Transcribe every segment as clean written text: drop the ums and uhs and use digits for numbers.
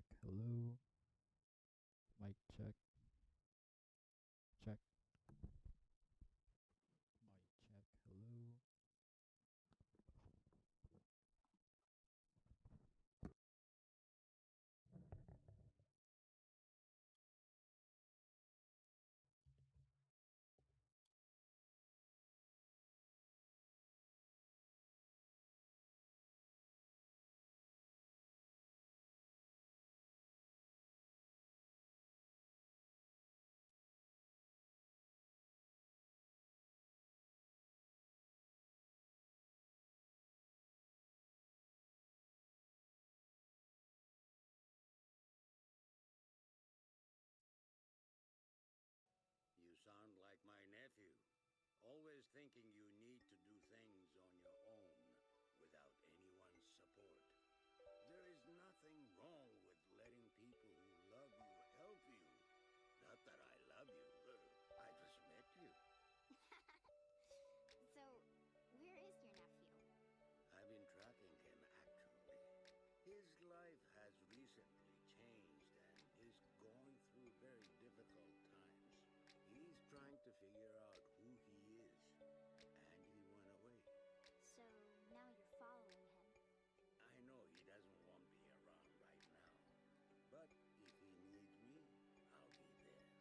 check. Hello. Mic check. Check. Mic check. Hello. You sound like my nephew. Always thinking you need to do things on your own without anyone's support. There is nothing wrong with letting people who love you help you. Not that I love you. I just met you. So, where is your nephew? I've been tracking him, actually. His life has recently changed and is going through very difficult times. He's trying to figure out who he is, and he went away. So, now you're following him. I know he doesn't want me around right now, but if he needs me, I'll be there.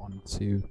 wanted to.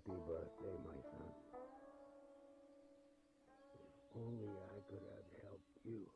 Happy birthday, my son. If only I could have helped you.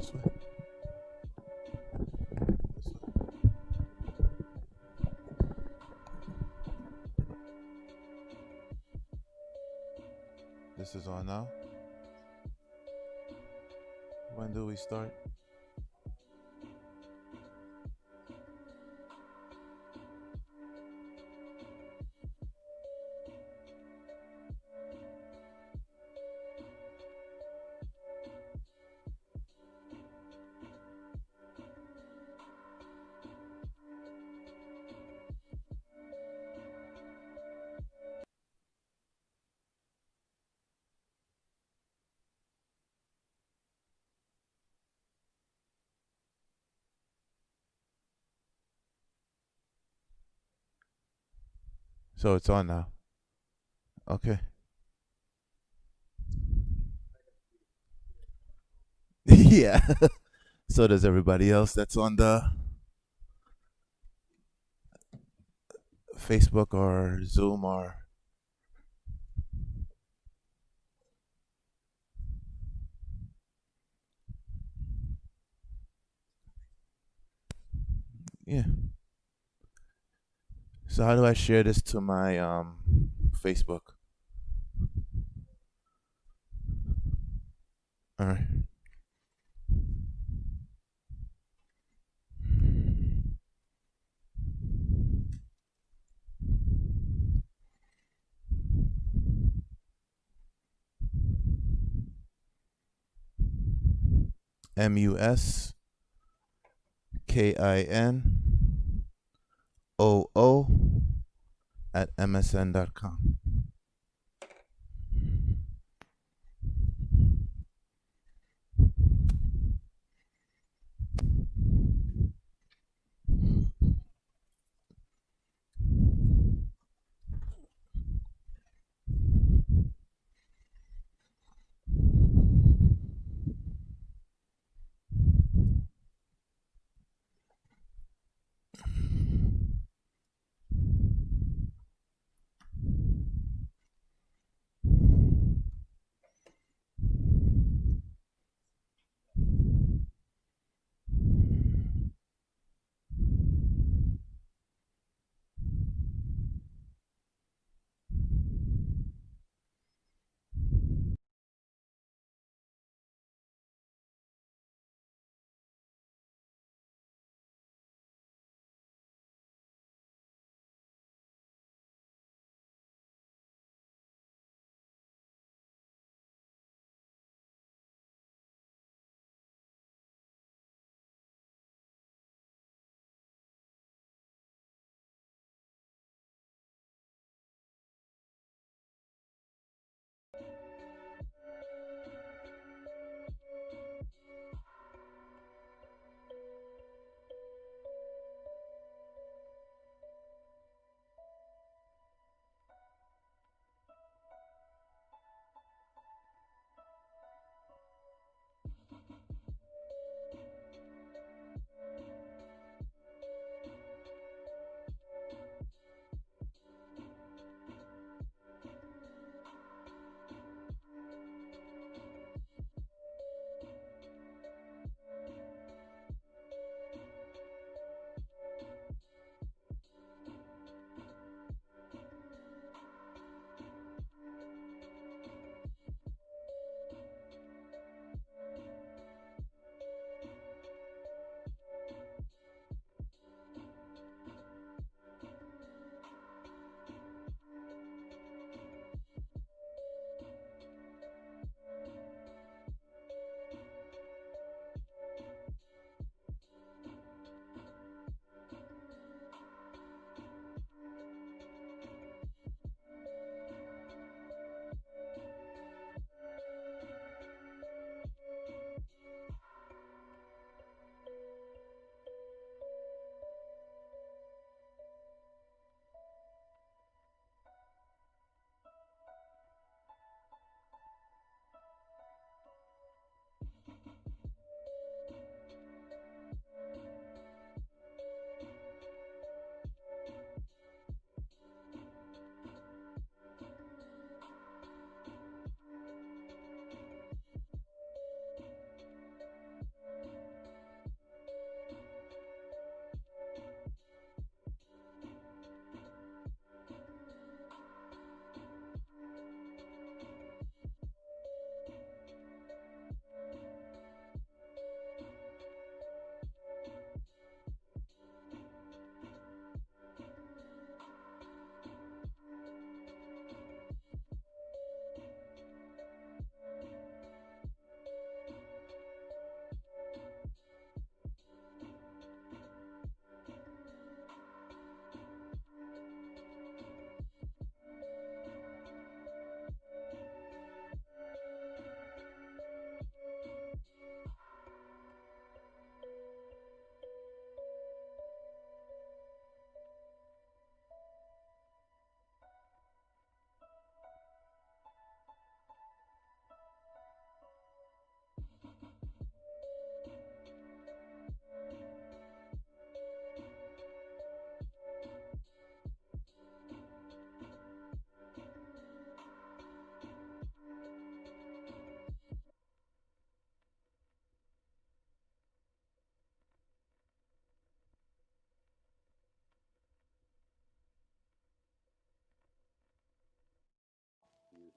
This way. This way. This is on now. When do we start? So it's on now. Okay. Yeah. So does everybody else that's on the Facebook or Zoom or yeah. So how do I share this to my Facebook? All right. MUSKINOO@msn.com.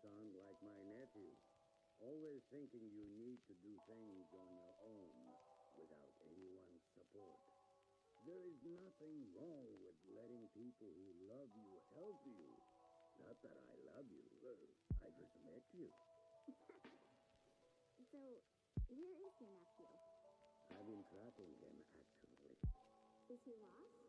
sound like my nephew. Always thinking you need to do things on your own without anyone's support. There is nothing wrong with letting people who love you help you. Not that I love you. I just met you. So, where is your nephew? I've been tracking him, actually. Is he lost?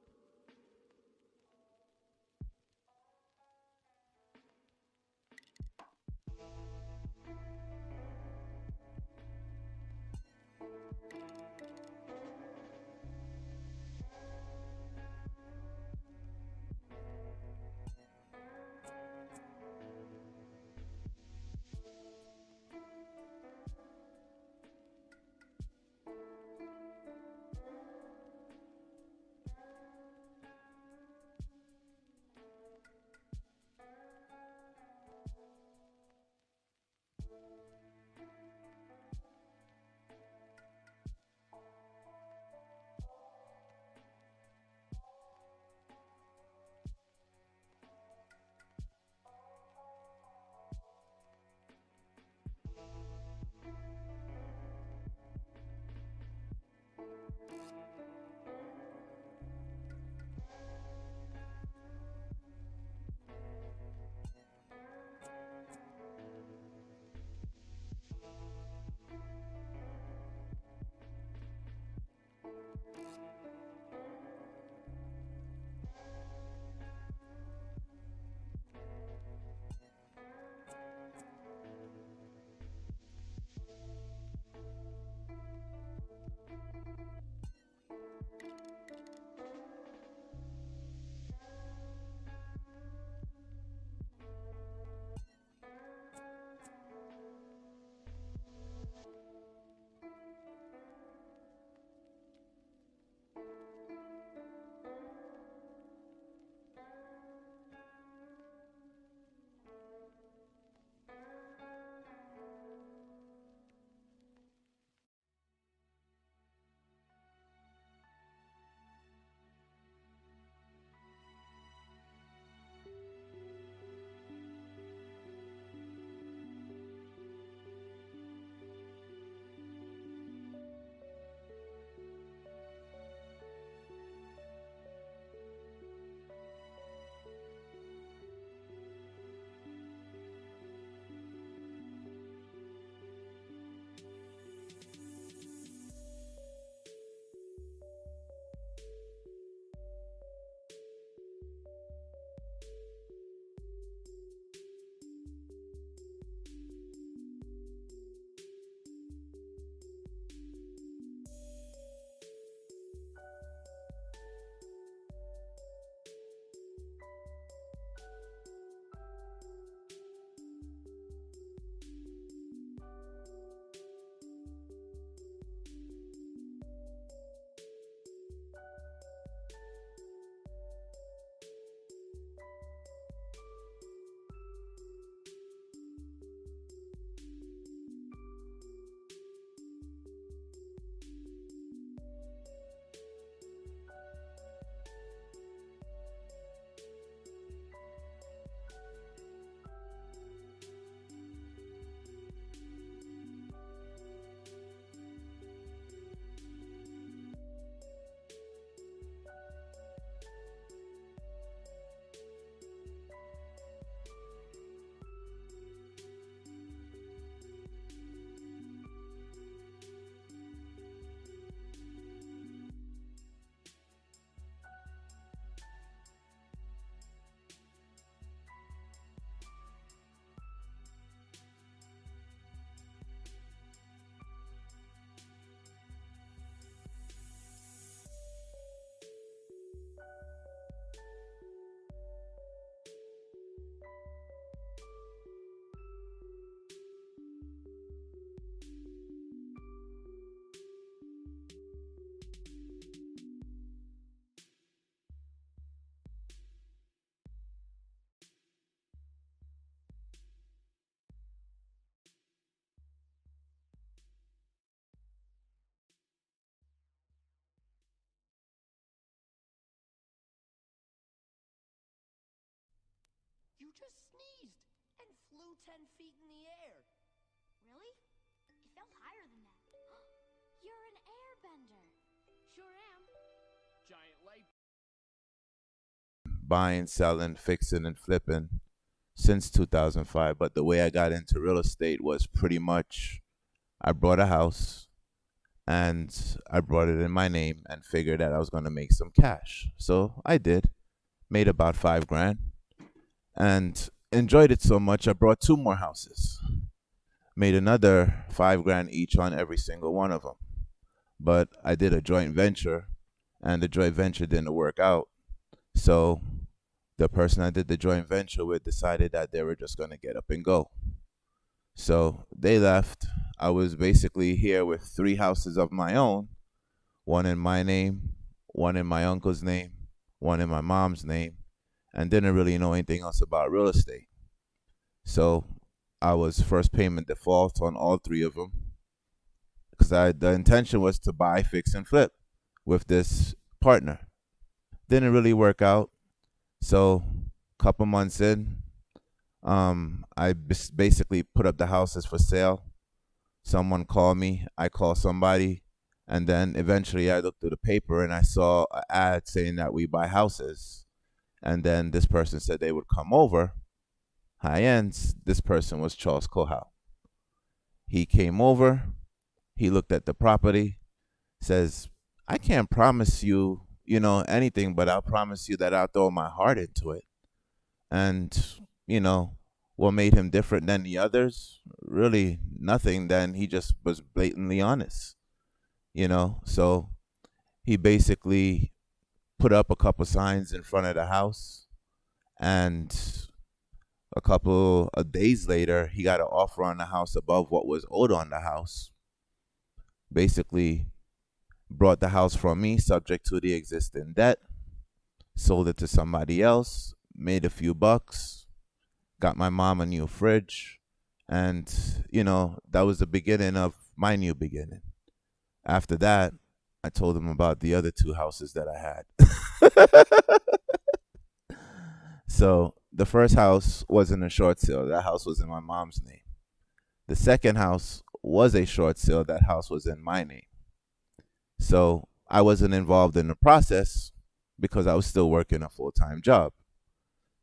You just sneezed and flew flew 10 feet in the air. Really? It felt higher than that. You're an airbender. Sure am. Giant light. Buying, selling, fixing, and flipping since 2005. But the way I got into real estate was pretty much I bought a house and I brought it in my name and figured that I was going to make some cash. So I did, made about $5,000 and enjoyed it so much. I brought 2 more houses, made another $5,000 each on every single one of them. But I did a joint venture and the joint venture didn't work out. So the person I did the joint venture with decided that they were just going to get up and go. So they left. I was basically here with 3 houses of my own, one in my name, one in my uncle's name, one in my mom's name, and didn't really know anything else about real estate. So I was first payment default on all 3 of them because the intention was to buy, fix, and flip with this partner. Didn't really work out. So a couple months in, I basically put up the houses for sale. Someone called me, I called somebody, and then eventually I looked through the paper and I saw an ad saying that we buy houses. And then this person said they would come over. High ends, this person was Charles Kohout. He came over, he looked at the property, says, I can't promise you, anything, but I'll promise you that I'll throw my heart into it. And, what made him different than the others? Really nothing. Then he just was blatantly honest, So he basically put up a couple signs in front of the house, and a couple of days later, he got an offer on the house above what was owed on the house. Basically brought the house from me subject to the existing debt, sold it to somebody else, made a few bucks, got my mom a new fridge, and, that was the beginning of my new beginning. After that, I told him about the other 2 houses that I had. So the first house wasn't a short sale. That house was in my mom's name. The second house was a short sale. That house was in my name. So I wasn't involved in the process because I was still working a full-time job.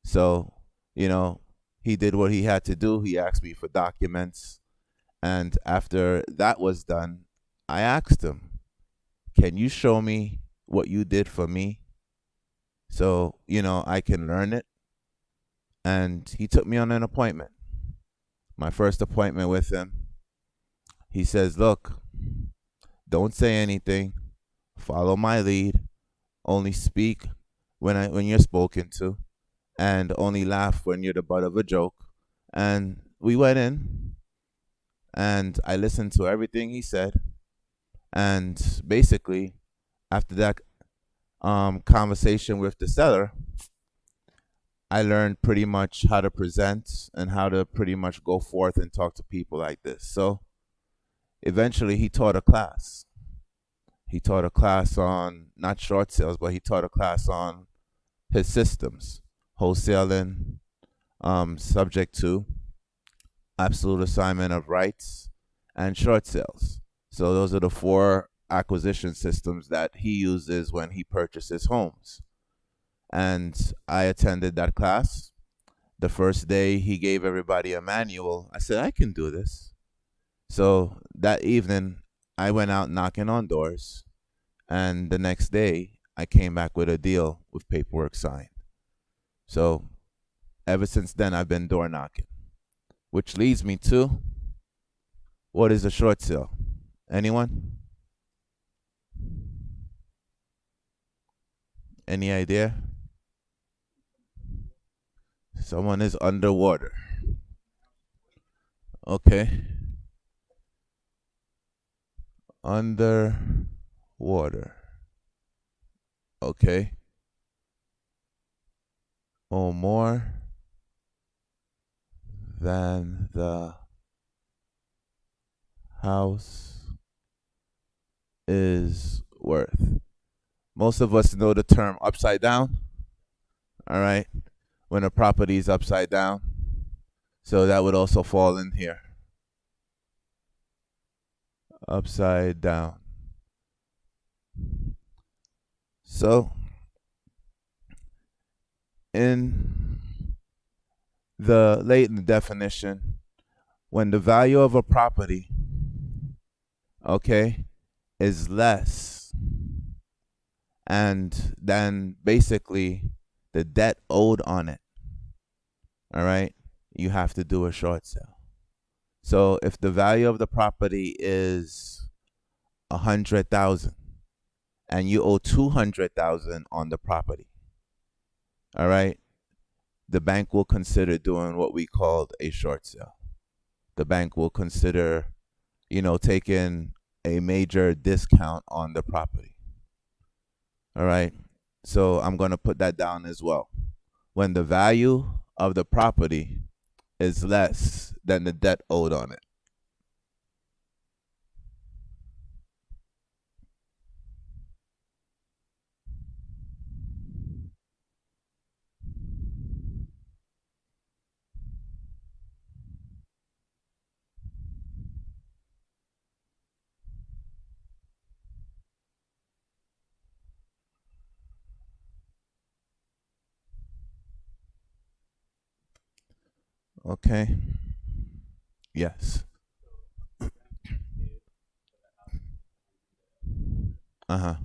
So, he did what he had to do. He asked me for documents. And after that was done, I asked him, can you show me what you did for me so, I can learn it? And he took me on an appointment. My first appointment with him, he says, look, don't say anything. Follow my lead. Only speak when you're spoken to, and only laugh when you're the butt of a joke. And we went in, and I listened to everything he said. And basically, after that conversation with the seller, I learned pretty much how to present and how to pretty much go forth and talk to people like this. So eventually he taught a class. He taught a class on not short sales, but he taught a class on his systems, wholesaling, subject to absolute assignment of rights, and short sales. So those are the 4 acquisition systems that he uses when he purchases homes. And I attended that class. The first day he gave everybody a manual. I said, I can do this. So that evening, I went out knocking on doors, and the next day I came back with a deal with paperwork signed. So ever since then, I've been door knocking, which leads me to, what is a short sale? Anyone? Any idea? Someone is underwater. Okay. Underwater. Okay. Or more than the house is worth. Most of us know the term upside down. All right. When a property is upside down. So that would also fall in here. Upside down. So in the latent definition, when the value of a property, okay, is less and then basically the debt owed on it, all right, you have to do a short sale. So if the value of the property is 100,000 and you owe 200,000 on the property, all right, the bank will consider doing what we called a short sale. The bank will consider, taking a major discount on the property. All right. So I'm going to put that down as well. When the value of the property is less than the debt owed on it. Okay. Yes. Uh-huh.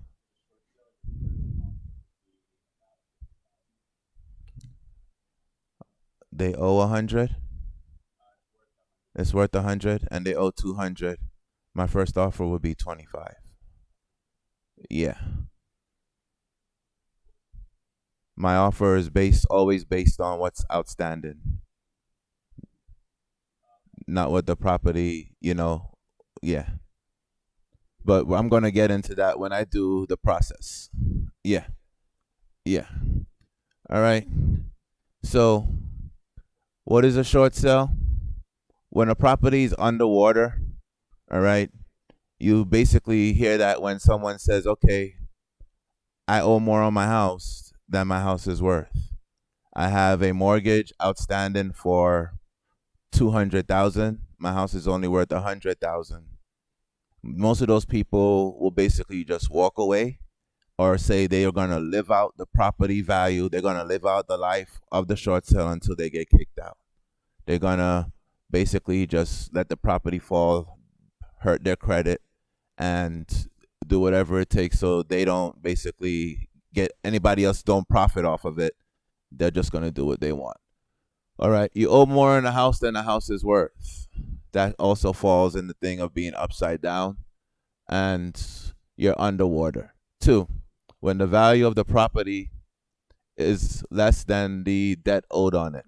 They owe 100. It's worth 100 and they owe 200. My first offer would be 25. Yeah. My offer is always based on what's outstanding, not what the property, yeah. But I'm going to get into that when I do the process. Yeah. Yeah. All right. So, what is a short sale? When a property is underwater, all right, you basically hear that when someone says, okay, I owe more on my house than my house is worth. I have a mortgage outstanding for 200,000. My house is only worth 100,000. Most of those people will basically just walk away or say they are going to live out the property value. They're going to live out the life of the short sale until they get kicked out. They're going to basically just let the property fall, hurt their credit, and do whatever it takes so they don't basically get anybody else don't profit off of it. They're just going to do what they want. All right. You owe more in a house than a house is worth. That also falls in the thing of being upside down and you're underwater. 2, when the value of the property is less than the debt owed on it.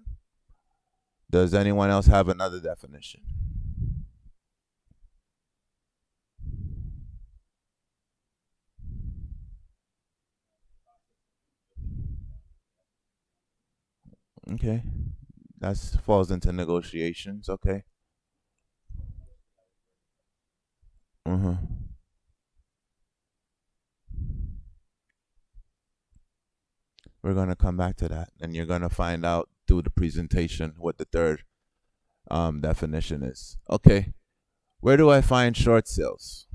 Does anyone else have another definition? Okay. That falls into negotiations. Okay. Mm-hmm. We're going to come back to that, and you're going to find out through the presentation what the third definition is. Okay. Where do I find short sales?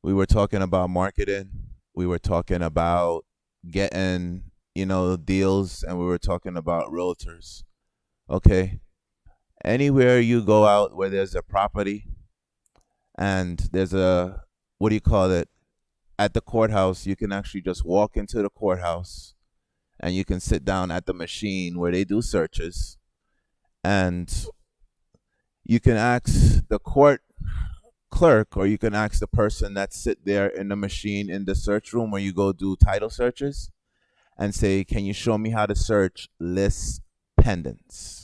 We were talking about marketing. We were talking about getting, deals, and we were talking about realtors. Okay. Anywhere you go out where there's a property and there's a, what do you call it? At the courthouse, you can actually just walk into the courthouse and you can sit down at the machine where they do searches and you can ask the court clerk or you can ask the person that sit there in the machine in the search room where you go do title searches and say, can you show me how to search list pendants?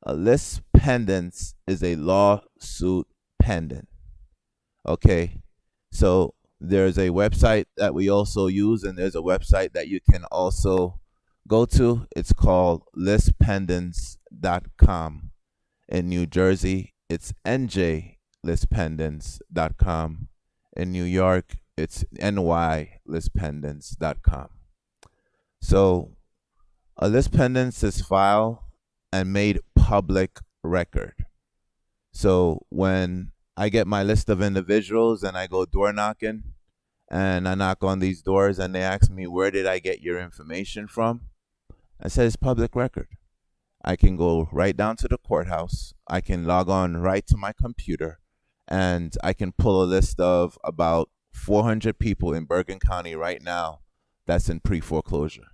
A list pendants is a lawsuit pendant. Okay, so there's a website that we also use, and there's a website that you can also go to. It's called listpendants.com. In New Jersey, it's njlistpendants.com. In New York, it's nylistpendants.com. So a list pendants is filed and made public record. So when I get my list of individuals and I go door knocking and I knock on these doors and they ask me, where did I get your information from? I said, it's public record. I can go right down to the courthouse. I can log on right to my computer and I can pull a list of about 400 people in Bergen County right now that's in pre-foreclosure.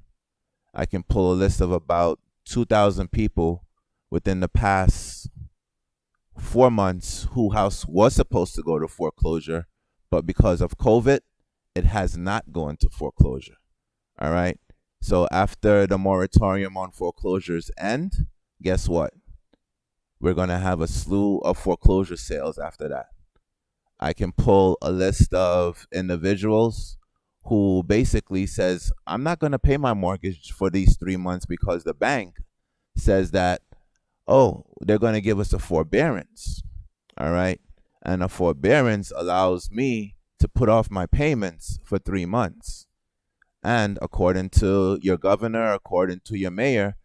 I can pull a list of about 2,000 people within the past 4 months whose house was supposed to go to foreclosure, but because of COVID, it has not gone to foreclosure. All right. So after the moratorium on foreclosures end, guess what? We're going to have a slew of foreclosure sales after that. I can pull a list of individuals who basically says, I'm not going to pay my mortgage for these 3 months because the bank says that, oh, they're going to give us a forbearance. All right. And a forbearance allows me to put off my payments for 3 months. And according to your governor, according to your mayor,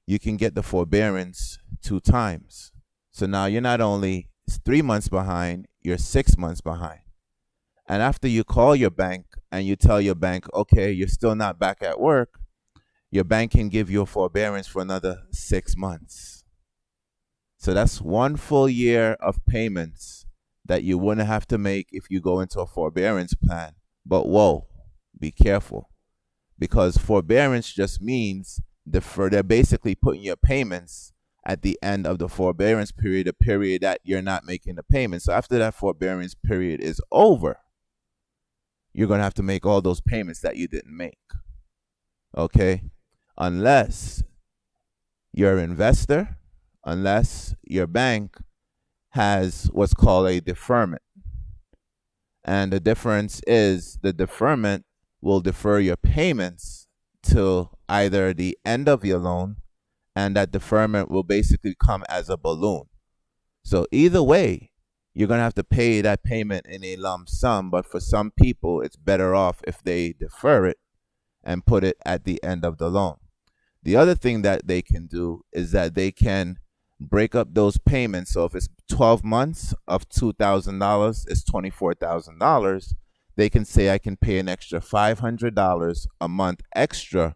you can get the forbearance 2 times. So now you're not only 3 months behind, you're 6 months behind. And after you call your bank and you tell your bank, okay, you're still not back at work, your bank can give you a forbearance for another 6 months. So that's 1 full year of payments that you wouldn't have to make if you go into a forbearance plan. But whoa, be careful, because forbearance just means they're basically putting your payments at the end of the forbearance period, a period that you're not making the payment. So after that forbearance period is over, you're going to have to make all those payments that you didn't make. Okay? Unless you're an investor, unless your bank has what's called a deferment. And the difference is the deferment will defer your payments till either the end of your loan, and that deferment will basically come as a balloon. So either way, you're going to have to pay that payment in a lump sum, but for some people, it's better off if they defer it and put it at the end of the loan. The other thing that they can do is that they can break up those payments. So if it's 12 months of $2,000, it's $24,000. They can say I can pay an extra $500 a month extra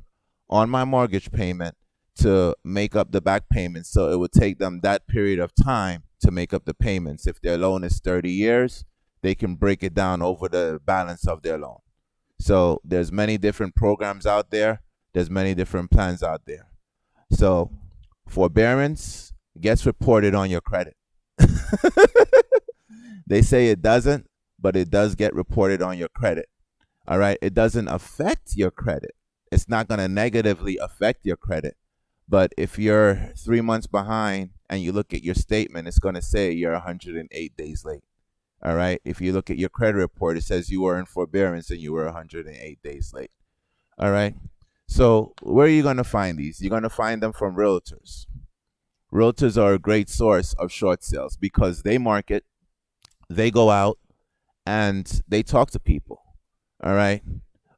on my mortgage payment to make up the back payments. So it would take them that period of time to make up the payments. If their loan is 30 years, they can break it down over the balance of their loan. So there's many different programs out there. There's many different plans out there. So forbearance gets reported on your credit. They say it doesn't, but it does get reported on your credit. All right. It doesn't affect your credit. It's not going to negatively affect your credit. But if you're 3 months behind and you look at your statement, it's going to say you're 108 days late. All right. If you look at your credit report, it says you were in forbearance and you were 108 days late. All right. So where are you going to find these? You're going to find them from realtors. Realtors are a great source of short sales because they market, they go out, and they talk to people. All right.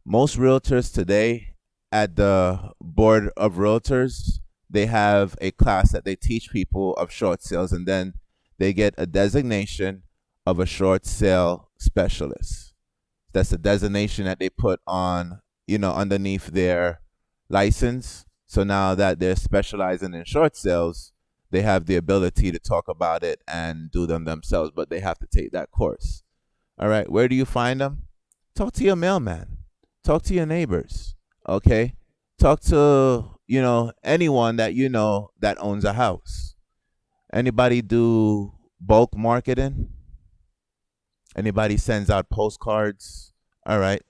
Most realtors today at the board of realtors, they have a class that they teach people of short sales, and then they get a designation of a short sale specialist. That's a designation that they put on, underneath their license. So now that they're specializing in short sales, they have the ability to talk about it and do them themselves, but they have to take that course. All right. Where do you find them? Talk to your mailman. Talk to your neighbors. Okay. Talk to, anyone that that owns a house. Anybody do bulk marketing? Anybody sends out postcards? All right.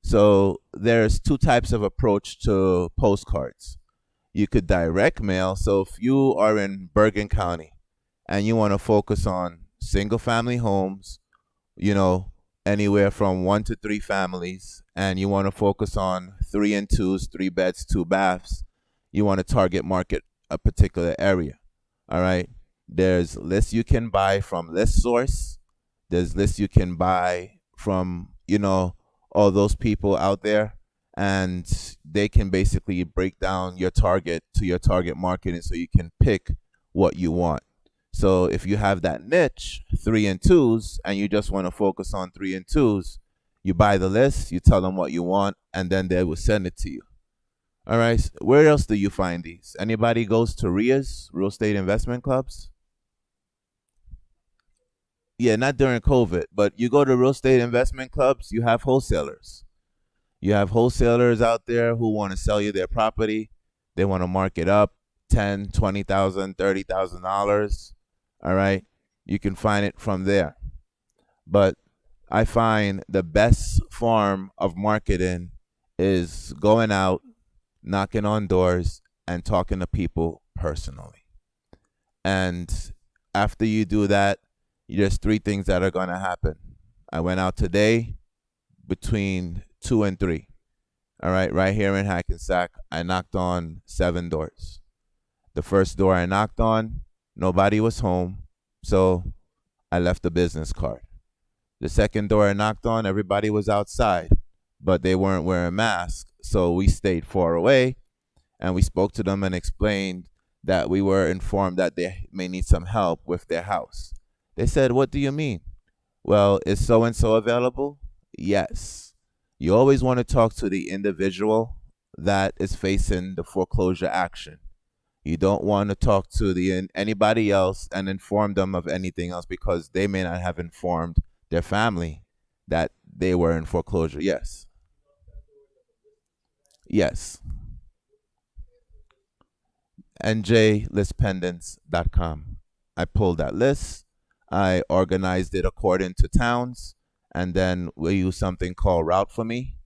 So there's 2 types of approach to postcards. You could direct mail. So if you are in Bergen County and you want to focus on single family homes, anywhere from 1 to 3 families, and you want to focus on 3 and 2s, 3 beds, 2 baths, you want to target market a particular area. All right. There's lists you can buy from List Source. There's lists you can buy from, all those people out there, and they can basically break down your target to your target market, and so you can pick what you want. So if you have that niche, three and twos, and you just want to focus on three and twos, you buy the list, you tell them what you want, and then they will send it to you. All right. Where else do you find these? Anybody goes to RIAs, real estate investment clubs? Yeah, not during COVID, but you go to real estate investment clubs, you have wholesalers. You have wholesalers out there who want to sell you their property. They want to mark it up 10, 20,000, $30,000. All right. You can find it from there. But I find the best form of marketing is going out, knocking on doors, and talking to people personally. And after you do that, there's three things that are going to happen. I went out today between 2 and 3. All right here in Hackensack, I knocked on 7 doors. The first door I knocked on, nobody was home, so I left a business card. The second door I knocked on, everybody was outside, but they weren't wearing masks, so we stayed far away, and we spoke to them and explained that we were informed that they may need some help with their house. They said, "What do you mean?" "Well, is so-and-so available?" "Yes." You always want to talk to the individual that is facing the foreclosure action. You don't want to talk to anybody else and inform them of anything else because they may not have informed their family that they were in foreclosure. Yes. Yes. njlistpendants.com. I pulled that list. I organized it according to towns, and then we use something called Route for Me.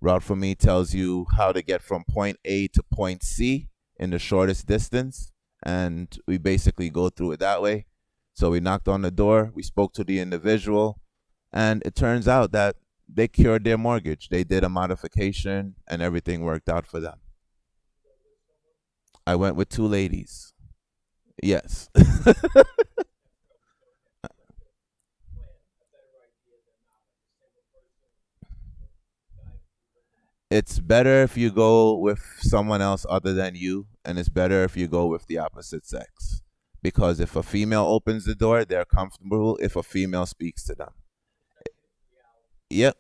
Route for Me tells you how to get from point A to point C in the shortest distance, and we basically go through it that way. So we knocked on the door, we spoke to the individual, and it turns out that they cured their mortgage. They did a modification, and everything worked out for them. I went with 2 ladies. Yes. It's better if you go with someone else other than you, and it's better if you go with the opposite sex. Because if a female opens the door, they're comfortable if a female speaks to them. Yep.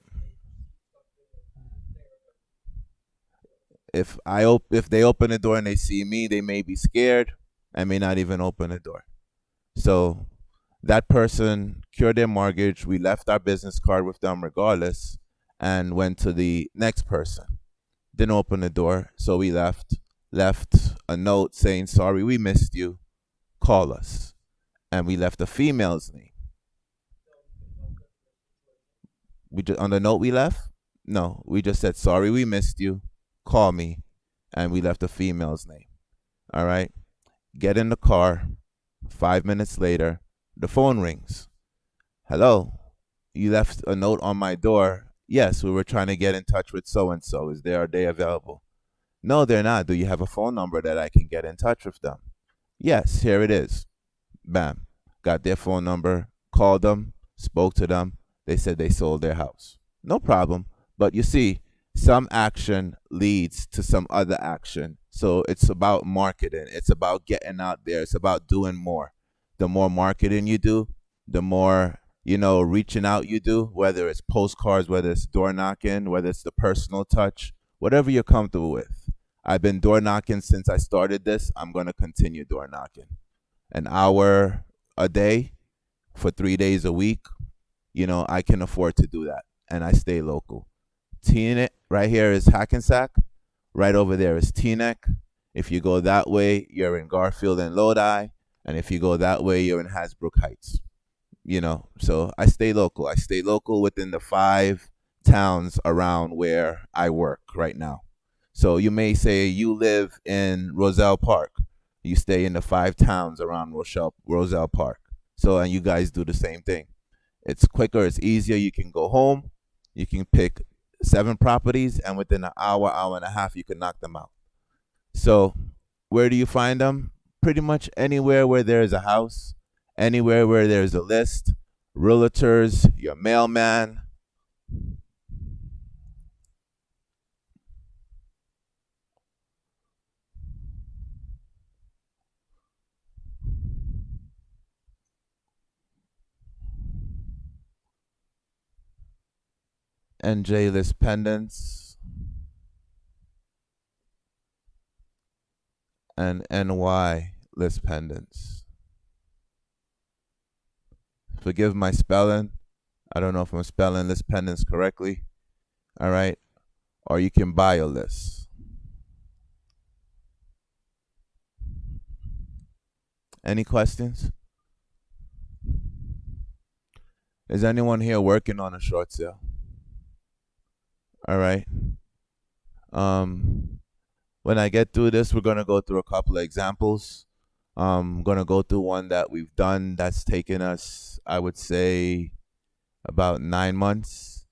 If they open the door and they see me, they may be scared and may not even open the door. So that person cured their mortgage. We left our business card with them regardless and went to the next person. Didn't open the door, so we left a note saying, "Sorry, we missed you. Call us." And we left the female's name. We just on the note we left? No, we just said, "Sorry, we missed you. Call me." And we left the female's name. All right. Get in the car. 5 minutes later, the phone rings. "Hello. You left a note on my door." "Yes, we were trying to get in touch with so and so. Are they available?" "No, they're not. Do you have a phone number that I can get in touch with them?" "Yes, here it is." Bam. Got their phone number, called them, spoke to them. They said they sold their house. No problem. But you see, some action leads to some other action. So it's about marketing. It's about getting out there. It's about doing more. The more marketing you do, the more, reaching out you do, whether it's postcards, whether it's door knocking, whether it's the personal touch, whatever you're comfortable with. I've been door knocking since I started this. I'm going to continue door knocking. An hour a day for 3 days a week, I can afford to do that. And I stay local. Teaneck, right here is Hackensack. Right over there is Teaneck. If you go that way, you're in Garfield and Lodi. And if you go that way, you're in Hasbrook Heights. So I stay local. I stay local within the 5 towns around where I work right now. So you may say you live in Roselle Park. You stay in the 5 towns around Roselle Park. So, and you guys do the same thing. It's quicker, it's easier. You can go home, you can pick 7 properties, and within an hour, hour and a half, you can knock them out. So where do you find them? Pretty much anywhere where there's a house, anywhere where there's a list, realtors, your mailman. NJ list pendants, and NY list pendants. Forgive my spelling. I don't know if I'm spelling list pendants correctly. All right. Or you can buy a list. Any questions? Is anyone here working on a short sale? All right. When I get through this, we're gonna go through a couple of examples. I'm gonna go through one that we've done that's taken us, I would say, about 9 months,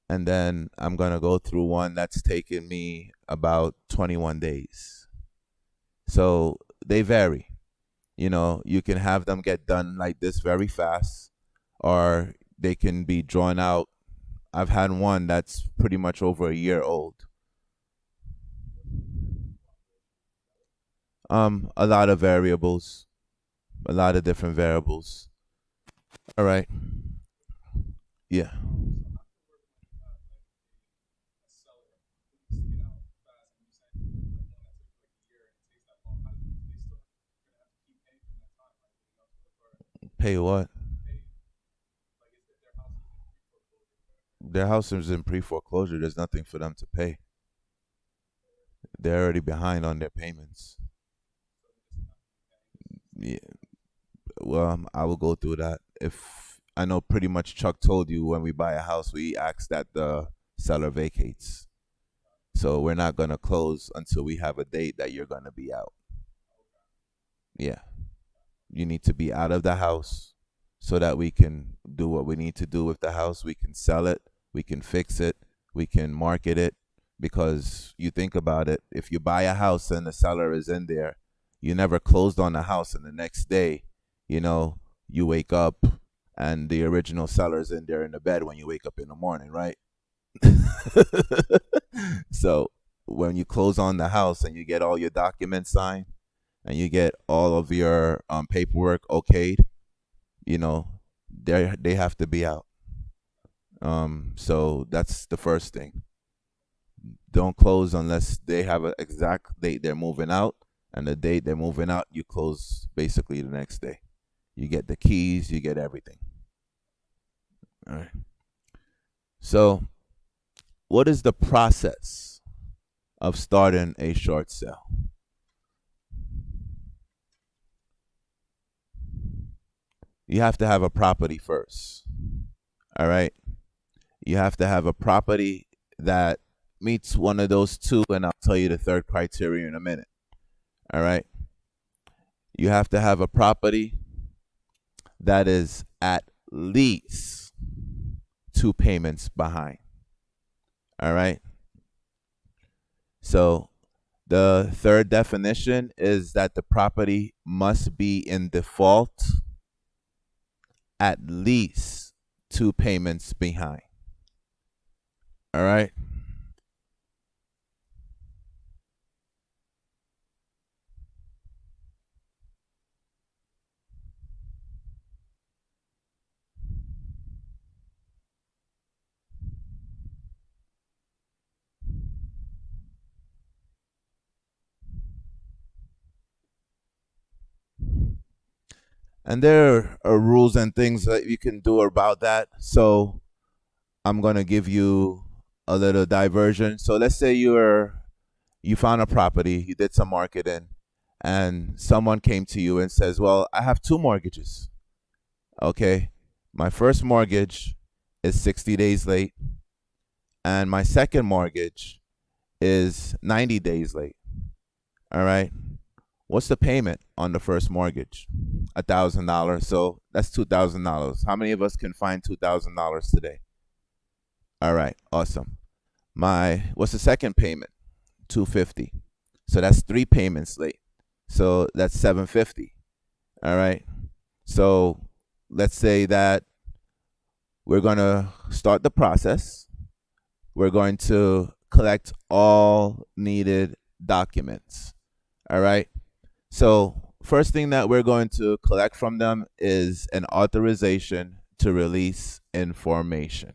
and then I'm gonna go through one that's taken me about 21 days. So they vary. You can have them get done like this very fast, or they can be drawn out. I've had one that's pretty much over a year old. A lot of variables, a lot of different variables. All right. Yeah. Pay what? Their house is in pre-foreclosure. There's nothing for them to pay. They're already behind on their payments. Yeah. Well, I will go through that. If I know, pretty much Chuck told you when we buy a house, we ask that the seller vacates. So we're not gonna close until we have a date that you're gonna be out. Yeah. You need to be out of the house so that we can do what we need to do with the house. We can sell it, we can fix it, we can market it. Because you think about it, if you buy a house and the seller is in there, you never closed on the house, and the next day, you wake up and the original seller's in there in the bed when you wake up in the morning, right? So when you close on the house and you get all your documents signed and you get all of your paperwork okayed, they have to be out. So that's the first thing. Don't close unless they have an exact date they're moving out, and the date they're moving out, you close basically the next day. You get the keys, you get everything. All right. So, what is the process of starting a short sale? You have to have a property first. All right. You have to have a property that meets one of those two, and I'll tell you the third criteria in a minute. All right. You have to have a property that is at least 2 payments behind. All right. So the third definition is that the property must be in default at least 2 payments behind. All right. And there are rules and things that you can do about that. So I'm going to give you a little diversion. So let's say you found a property, you did some marketing, and someone came to you and says, "Well, I have 2 mortgages. Okay. My first mortgage is 60 days late, and my second mortgage is 90 days late." All right. What's the payment on the first mortgage? $1,000. So that's $2,000. How many of us can find $2,000 today? All right, awesome. What's the second payment? $250. So that's 3 payments late. So that's $750. All right. So let's say that we're gonna start the process. We're going to collect all needed documents. All right. So first thing that we're going to collect from them is an authorization to release information.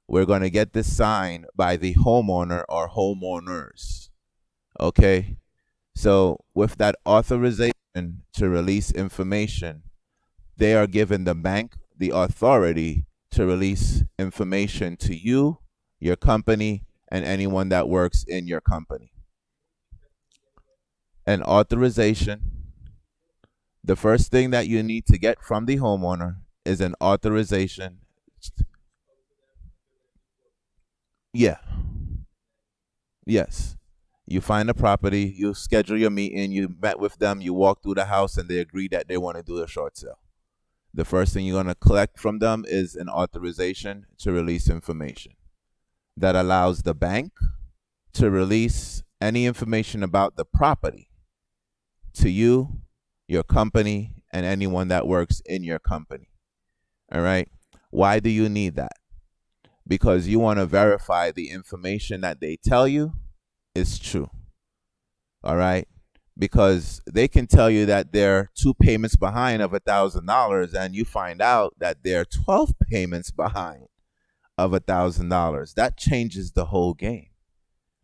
we're going to get this signed by the homeowner or homeowners. Okay? So with that authorization to release information, they are giving the bank the authority to release information to you, your company, and anyone that works in your company. An authorization. The first thing that you need to get from the homeowner is an authorization. Yeah. Yes. You find a property, you schedule your meeting, you met with them, you walk through the house, and they agree that they want to do a short sale. The first thing you're going to collect from them is an authorization to release information that allows the bank to release any information about the property to you, your company, and anyone that works in your company. All right? Why do you need that? Because you want to verify the information that they tell you is true. All right? Because they can tell you that they're 2 payments behind of $1,000, and you find out that they're 12 payments behind of $1,000. That changes the whole game.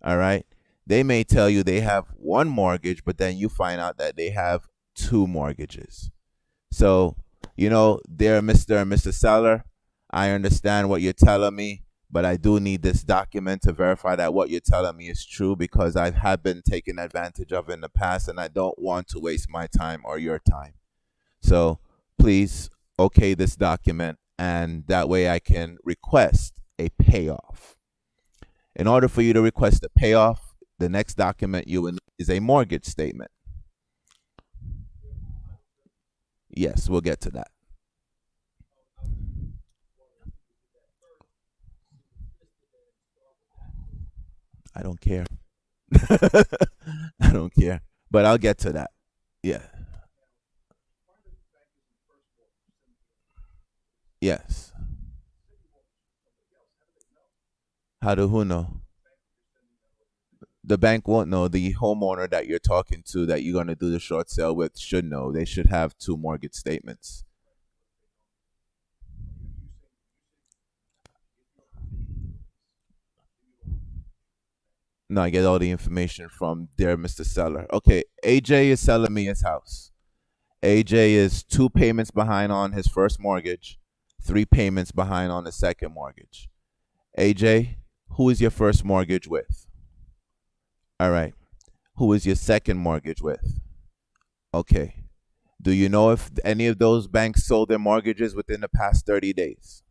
All right? They may tell you they have 1 mortgage, but then you find out that they have 2 mortgages. So, dear Mr. and Mrs. Seller, I understand what you're telling me, but I do need this document to verify that what you're telling me is true, because I have been taken advantage of in the past, and I don't want to waste my time or your time. So please okay this document, and that way I can request a payoff. In order for you to request a payoff, the next document you will need is a mortgage statement. Yes, we'll get to that. I don't care. I don't care. But I'll get to that. Yeah. Yes. How do who know? The bank won't know. The homeowner that you're talking to, that you're going to do the short sale with, should know. They should have 2 mortgage statements. No, I get all the information from dear Mr. Seller. Okay, AJ is selling me his house. AJ is 2 payments behind on his first mortgage, 3 payments behind on the second mortgage. AJ, who is your first mortgage with? All right. Who is your second mortgage with? Okay. Do you know if any of those banks sold their mortgages within the past 30 days?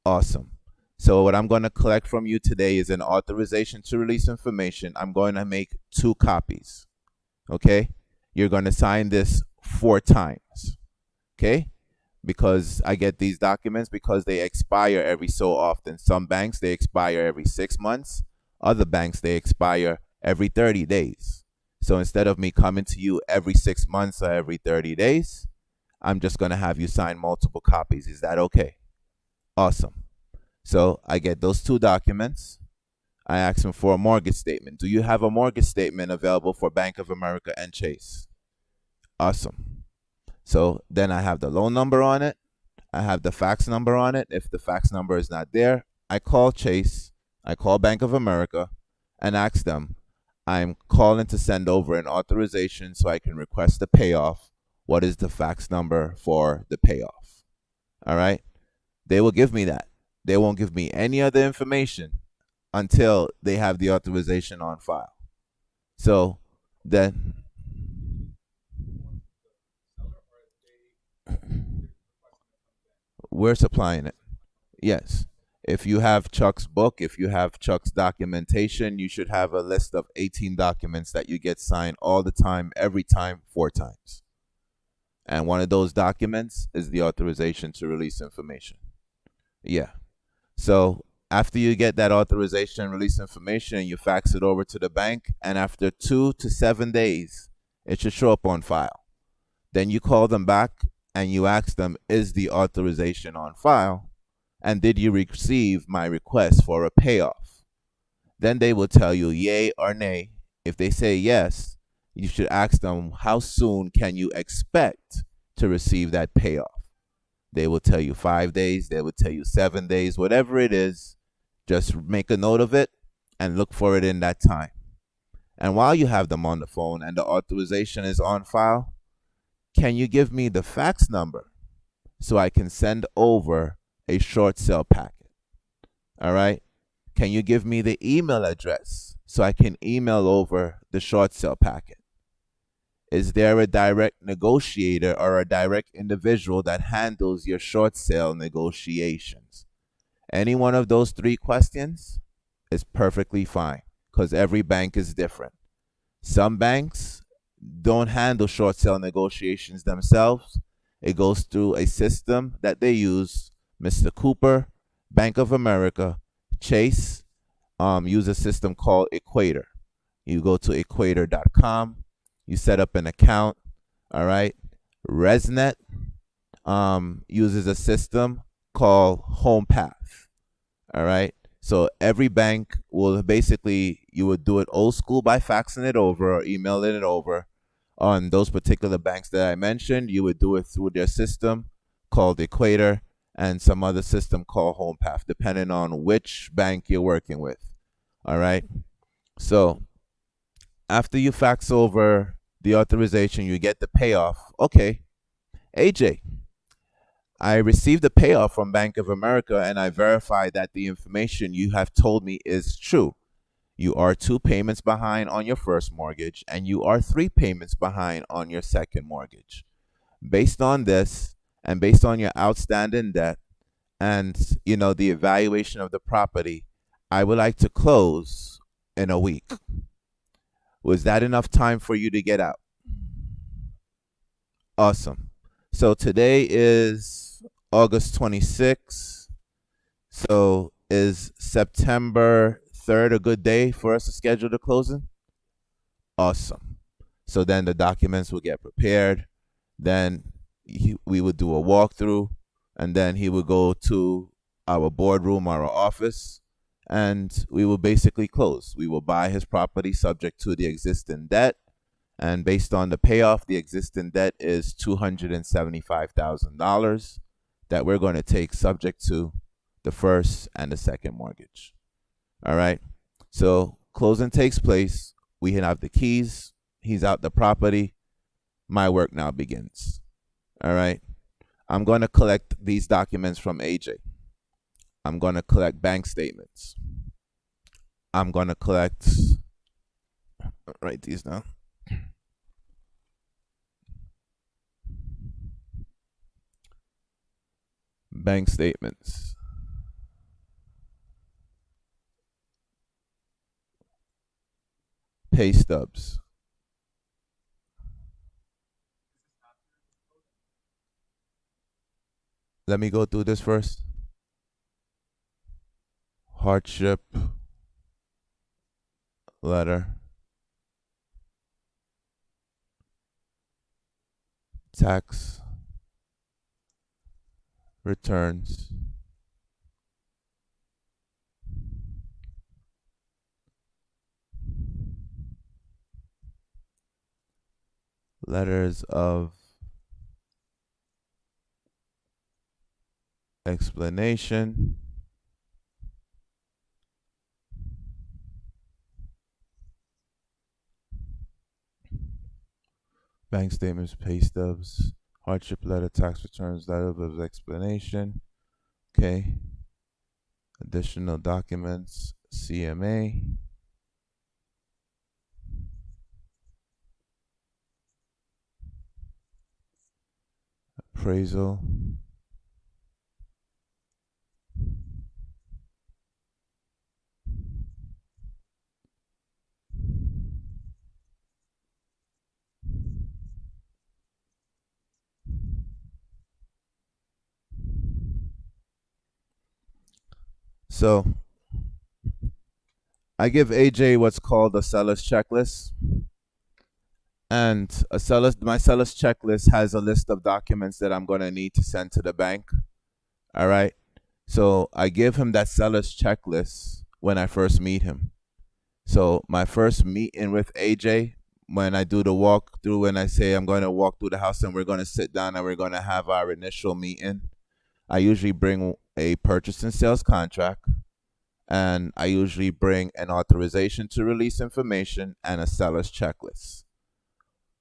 Awesome. So what I'm going to collect from you today is an authorization to release information. I'm going to make 2 copies. Okay? You're going to sign this 4 times. Okay? Because I get these documents because they expire every so often. Some banks, they expire every 6 months. Other banks, they expire every 30 days. So instead of me coming to you every 6 months or every 30 days, I'm just going to have you sign multiple copies. Is that okay? Awesome. So I get those 2 documents. I ask them for a mortgage statement. Do you have a mortgage statement available for Bank of America and Chase? Awesome. So then I have the loan number on it. I have the fax number on it. If the fax number is not there, I call Chase. I call Bank of America and ask them, I'm calling to send over an authorization so I can request the payoff. What is the fax number for the payoff? All right. They will give me that. They won't give me any other information until they have the authorization on file. So then we're supplying it. Yes. If you have Chuck's book, if you have Chuck's documentation, you should have a list of 18 documents that you get signed all the time, every time, 4 times. And one of those documents is the authorization to release information. Yeah. So after you get that authorization, release information, you fax it over to the bank, and after 2 to 7 days, it should show up on file. Then you call them back and you ask them, is the authorization on file? And did you receive my request for a payoff? Then they will tell you yay or nay. If they say yes, you should ask them, how soon can you expect to receive that payoff? They will tell you 5 days, they will tell you 7 days, whatever it is. Just make a note of it and look for it in that time. And while you have them on the phone and the authorization is on file, can you give me the fax number so I can send over a short sale packet? All right. Can you give me the email address so I can email over the short sale packet? Is there a direct negotiator or a direct individual that handles your short sale negotiations? Any one of those three questions is perfectly fine because every bank is different. Some banks don't handle short sale negotiations themselves. It goes through a system that they use. Mr. Cooper, Bank of America, Chase use a system called Equator. You go to equator.com, you set up an account. All right. ResNet uses a system called HomePath. All right. So every bank will basically, you would do it old school by faxing it over or emailing it over. On those particular banks that I mentioned, you would do it through their system called Equator and some other system called HomePath, depending on which bank you're working with. All right. So after you fax over the authorization, you get the payoff. Okay, AJ, I received the payoff from Bank of America and I verified that the information you have told me is true. You are 2 payments behind on your first mortgage and you are 3 payments behind on your second mortgage. Based on this and based on your outstanding debt and the evaluation of the property, I would like to close in a week. Was that enough time for you to get out? Awesome. So today is August 26th. So is September 3rd a good day for us to schedule the closing? Awesome. So then the documents will get prepared. Then we would do a walkthrough. And then he would go to our boardroom, our office, and we will basically close. We will buy his property subject to the existing debt. And based on the payoff, the existing debt is $275,000 that we're going to take subject to the first and the second mortgage. All right. So closing takes place. We have the keys. He's out the property. My work now begins. All right. I'm going to collect these documents from AJ. I'm going to collect bank statements. I'm going to collect, write these down. Bank statements. Pay stubs. Let me go through this first. Hardship letter. Tax returns. Letters of explanation. Bank statements, pay stubs, hardship letter, tax returns, letter of explanation. Okay. Additional documents, CMA. Appraisal. So I give AJ what's called a seller's checklist. And my seller's checklist has a list of documents that I'm going to need to send to the bank. All right. So I give him that seller's checklist when I first meet him. So my first meeting with AJ, when I do the walkthrough and I say I'm going to walk through the house and we're going to sit down and we're going to have our initial meeting, I usually bring a purchase and sales contract and I usually bring an authorization to release information and a seller's checklist.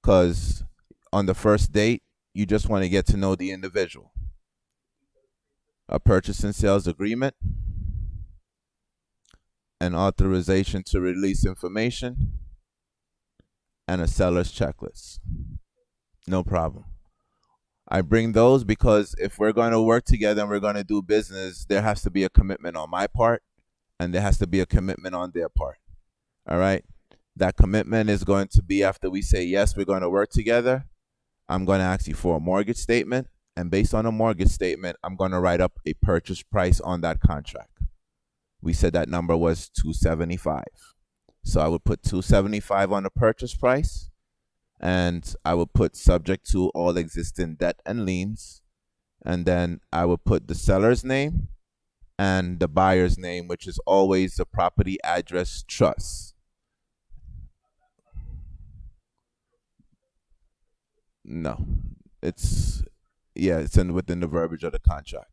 Because on the first date, you just want to get to know the individual. A purchase and sales agreement, an authorization to release information, and a seller's checklist. No problem. I bring those because if we're going to work together and we're going to do business, there has to be a commitment on my part and there has to be a commitment on their part. All right? That commitment is going to be after we say, yes, we're going to work together. I'm going to ask you for a mortgage statement. And based on a mortgage statement, I'm going to write up a purchase price on that contract. We said that number was $275. So I would put $275 on the purchase price. And I would put subject to all existing debt and liens. And then I would put the seller's name and the buyer's name, which is always the property address trust. No, it's within the verbiage of the contract.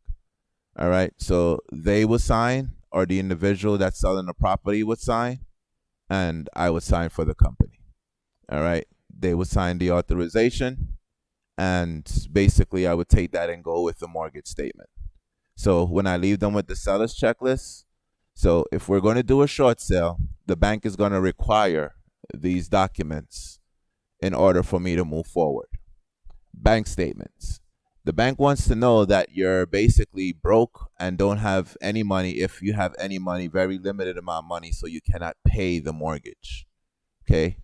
All right, so they will sign, or the individual that's selling the property would sign, and I would sign for the company. All right, they would sign the authorization, and basically I would take that and go with the mortgage statement. So when I leave them with the seller's checklist, so if we're going to do a short sale, the bank is going to require these documents in order for me to move forward. Bank statements. The bank wants to know that you're basically broke and don't have any money. If you have any money, very limited amount of money, so you cannot pay the mortgage. Okay?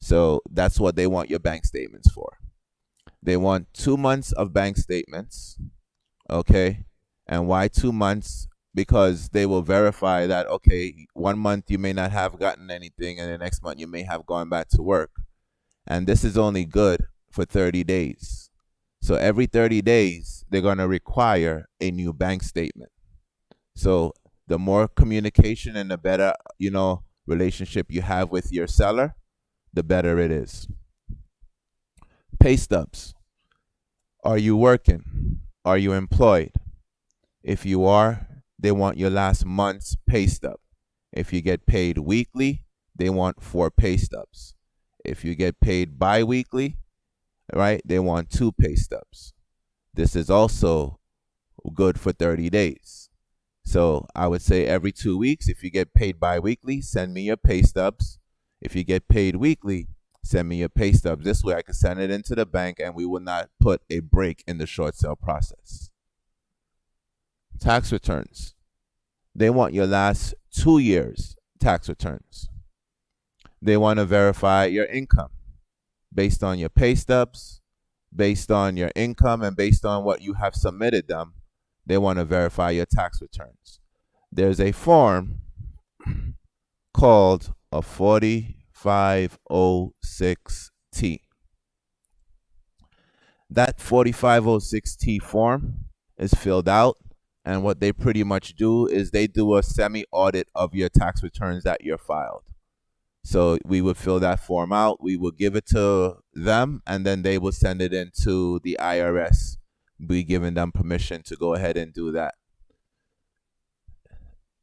So that's what they want your bank statements for. They want 2 months of bank statements. Okay? And why 2 months? Because they will verify that, okay, 1 month you may not have gotten anything and the next month you may have gone back to work. And this is only good for 30 days. So every 30 days, they're going to require a new bank statement. So the more communication and the better, relationship you have with your seller, the better it is. Pay stubs. Are you working? Are you employed? If you are, they want your last month's pay stub. If you get paid weekly, they want 4 pay stubs. If you get paid bi-weekly, right, they want 2 pay stubs. This is also good for 30 days. So I would say every 2 weeks, if you get paid bi-weekly, send me your pay stubs. If you get paid weekly, send me your pay stubs. This way I can send it into the bank and we will not put a break in the short sale process. Tax returns. They want your last 2 years tax returns. They want to verify your income based on your pay stubs, based on your income, and based on what you have submitted them. They want to verify your tax returns. There's a form called a 4506T. That 4506T form is filled out, and what they pretty much do is they do a semi-audit of your tax returns that you're filed. So we would fill that form out, we would give it to them, and then they will send it into the IRS. We giving them permission to go ahead and do that.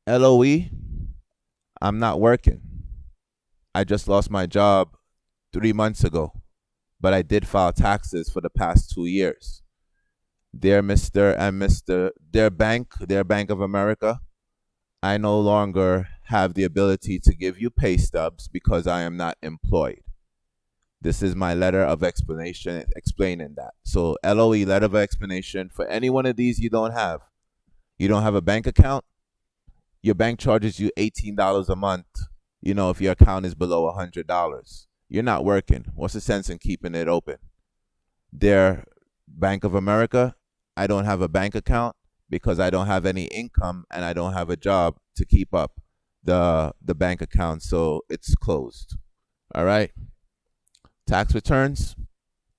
LOE, I'm not working. I just lost my job 3 months ago, but I did file taxes for the past 2 years. Dear Mr. and Mr. Dear Bank of America, I no longer have the ability to give you pay stubs because I am not employed. This is my letter of explanation explaining that. So LOE, letter of explanation, for any one of these you don't have. You don't have a bank account? Your bank charges you $18 a month, if your account is below $100. You're not working. What's the sense in keeping it open? Dear Bank of America, I don't have a bank account because I don't have any income and I don't have a job to keep up the bank account, so it's closed. All right? Tax returns,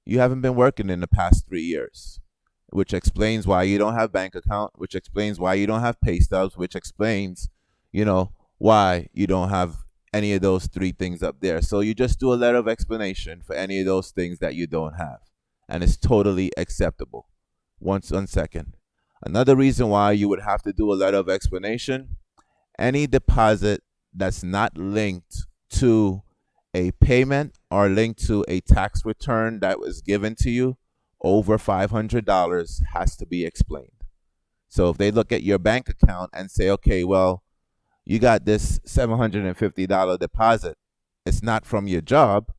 you haven't been working in the past 3 years, which explains why you don't have bank account, which explains why you don't have pay stubs, which explains, why you don't have any of those 3 things up there. So you just do a letter of explanation for any of those things that you don't have, and it's totally acceptable. One second. Another reason why you would have to do a letter of explanation Any deposit that's not linked to a payment or linked to a tax return that was given to you over $500 has to be explained. So if they look at your bank account and say, okay, well, you got this $750 deposit, it's not from your job,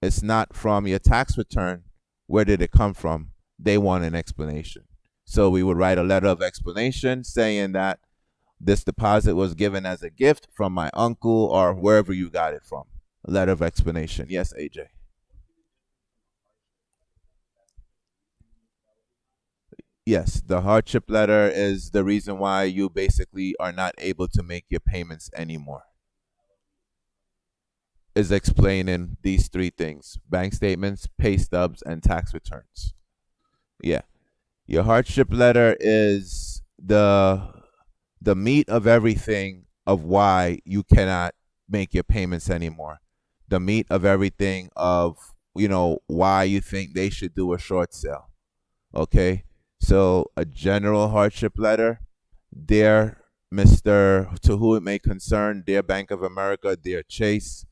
it's not from your tax return, where did it come from? They want an explanation. So we would write a letter of explanation saying that this deposit was given as a gift from my uncle or wherever you got it from. A letter of explanation. Yes, AJ. Yes, the hardship letter is the reason why you basically are not able to make your payments anymore. Is explaining these three things: bank statements, pay stubs, and tax returns. Yeah. Your hardship letter is the meat of everything of why you cannot make your payments anymore. The meat of everything of, why you think they should do a short sale. Okay? So a general hardship letter, dear Mr. To whom it may concern, dear Bank of America, dear Chase,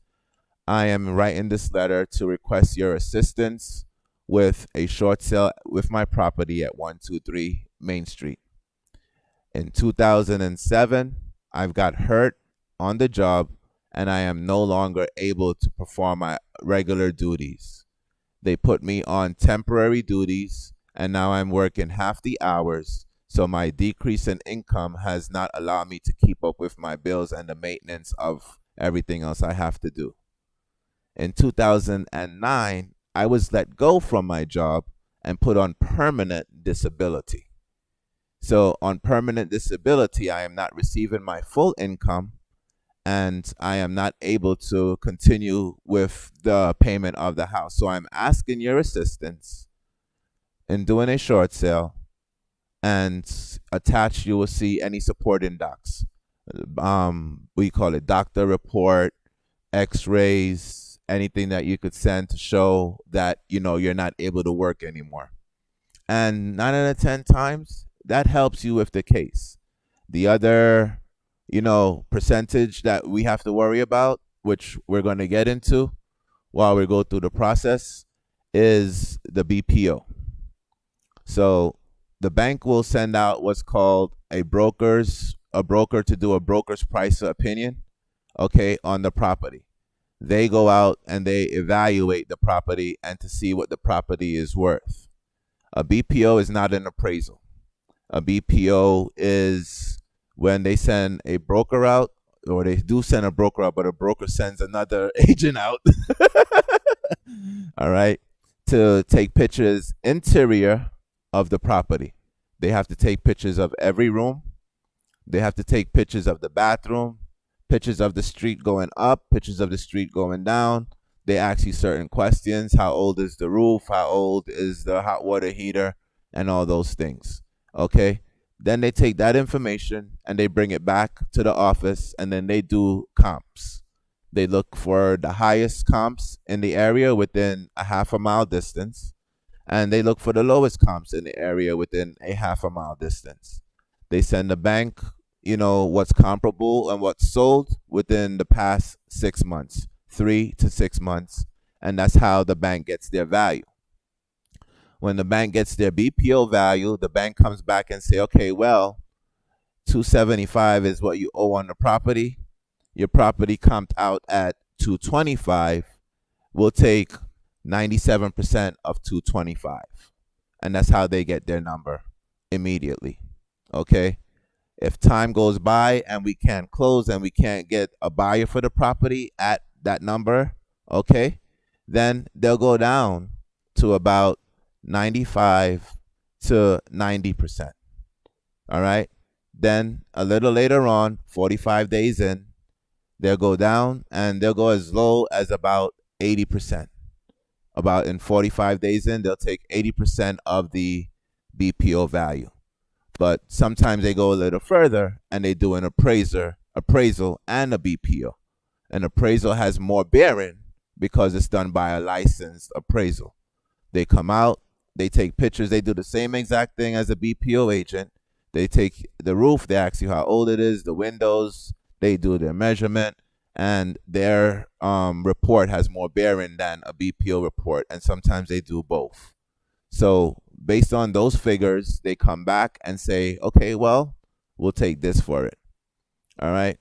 I am writing this letter to request your assistance with a short sale with my property at 123 Main Street. In 2007, I've got hurt on the job and I am no longer able to perform my regular duties. They put me on temporary duties and now I'm working half the hours. So my decrease in income has not allowed me to keep up with my bills and the maintenance of everything else I have to do. In 2009, I was let go from my job and put on permanent disability. So on permanent disability, I am not receiving my full income and I am not able to continue with the payment of the house. So I'm asking your assistance in doing a short sale, and attached you will see any supporting docs. We call it doctor report, x-rays, anything that you could send to show that, you're not able to work anymore. And 9 out of 10 times, that helps you with the case. The other, percentage that we have to worry about, which we're going to get into while we go through the process, is the BPO. So the bank will send out what's called a broker to do a broker's price opinion, okay, on the property. They go out and they evaluate the property and to see what the property is worth. A BPO is not an appraisal. A BPO is when they send a broker out, or they do send a broker out, but a broker sends another agent out, all right, to take pictures interior of the property. They have to take pictures of every room. They have to take pictures of the bathroom, pictures of the street going up, pictures of the street going down. They ask you certain questions. How old is the roof? How old is the hot water heater? And all those things. Okay? Then they take that information and they bring it back to the office and then they do comps. They look for the highest comps in the area within a half a mile distance. And they look for the lowest comps in the area within a half a mile distance. They send the bank, what's comparable and what's sold within the past 6 months, 3 to 6 months. And that's how the bank gets their value. When the bank gets their BPO value, the bank comes back and say, okay, well, $275 is what you owe on the property. Your property comped out at $225. We'll take 97% of $225. And that's how they get their number immediately. Okay? If time goes by and we can't close and we can't get a buyer for the property at that number, okay, then they'll go down to about 95 to 90%. All right? Then a little later on, 45 days in, they'll go down and they'll go as low as about 80%. About in 45 days in, they'll take 80% of the BPO value. But sometimes they go a little further and they do an appraisal and a BPO. An appraisal has more bearing because it's done by a licensed appraisal. They come out, they take pictures, they do the same exact thing as a BPO agent. They take the roof, they ask you how old it is, the windows, They do their measurement, and their report has more bearing than a BPO report, and sometimes they do both. So based on those figures, they come back and say, okay, well, we'll take this for it. All right.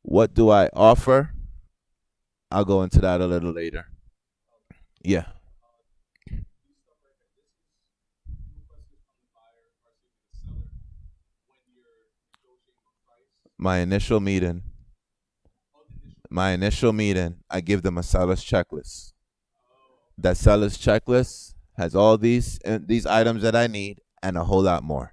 What do I offer? I'll go into that a little later. Yeah. My initial meeting, my initial meeting, I give them a seller's checklist. That seller's checklist has all these items that I need and a whole lot more.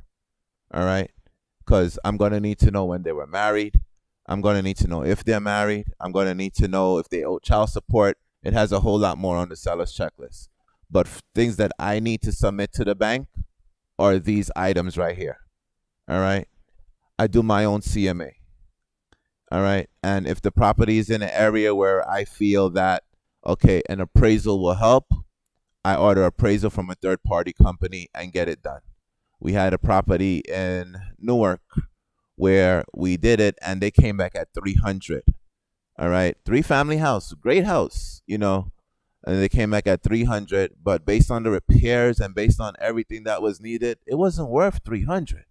All right, because I'm gonna need to know when they were married. I'm gonna need to know if they're married. I'm gonna need to know if they owe child support. It has a whole lot more on the seller's checklist. But things that I need to submit to the bank are these items right here. All right, I do my own CMA. All right, and if the property is in an area where I feel that okay, an appraisal will help, I order appraisal from a third party company and get it done. We had a property in Newark where we did it and they came back at 300. All right. 3 family house, great house, and they came back at 300, but based on the repairs and based on everything that was needed, it wasn't worth 300.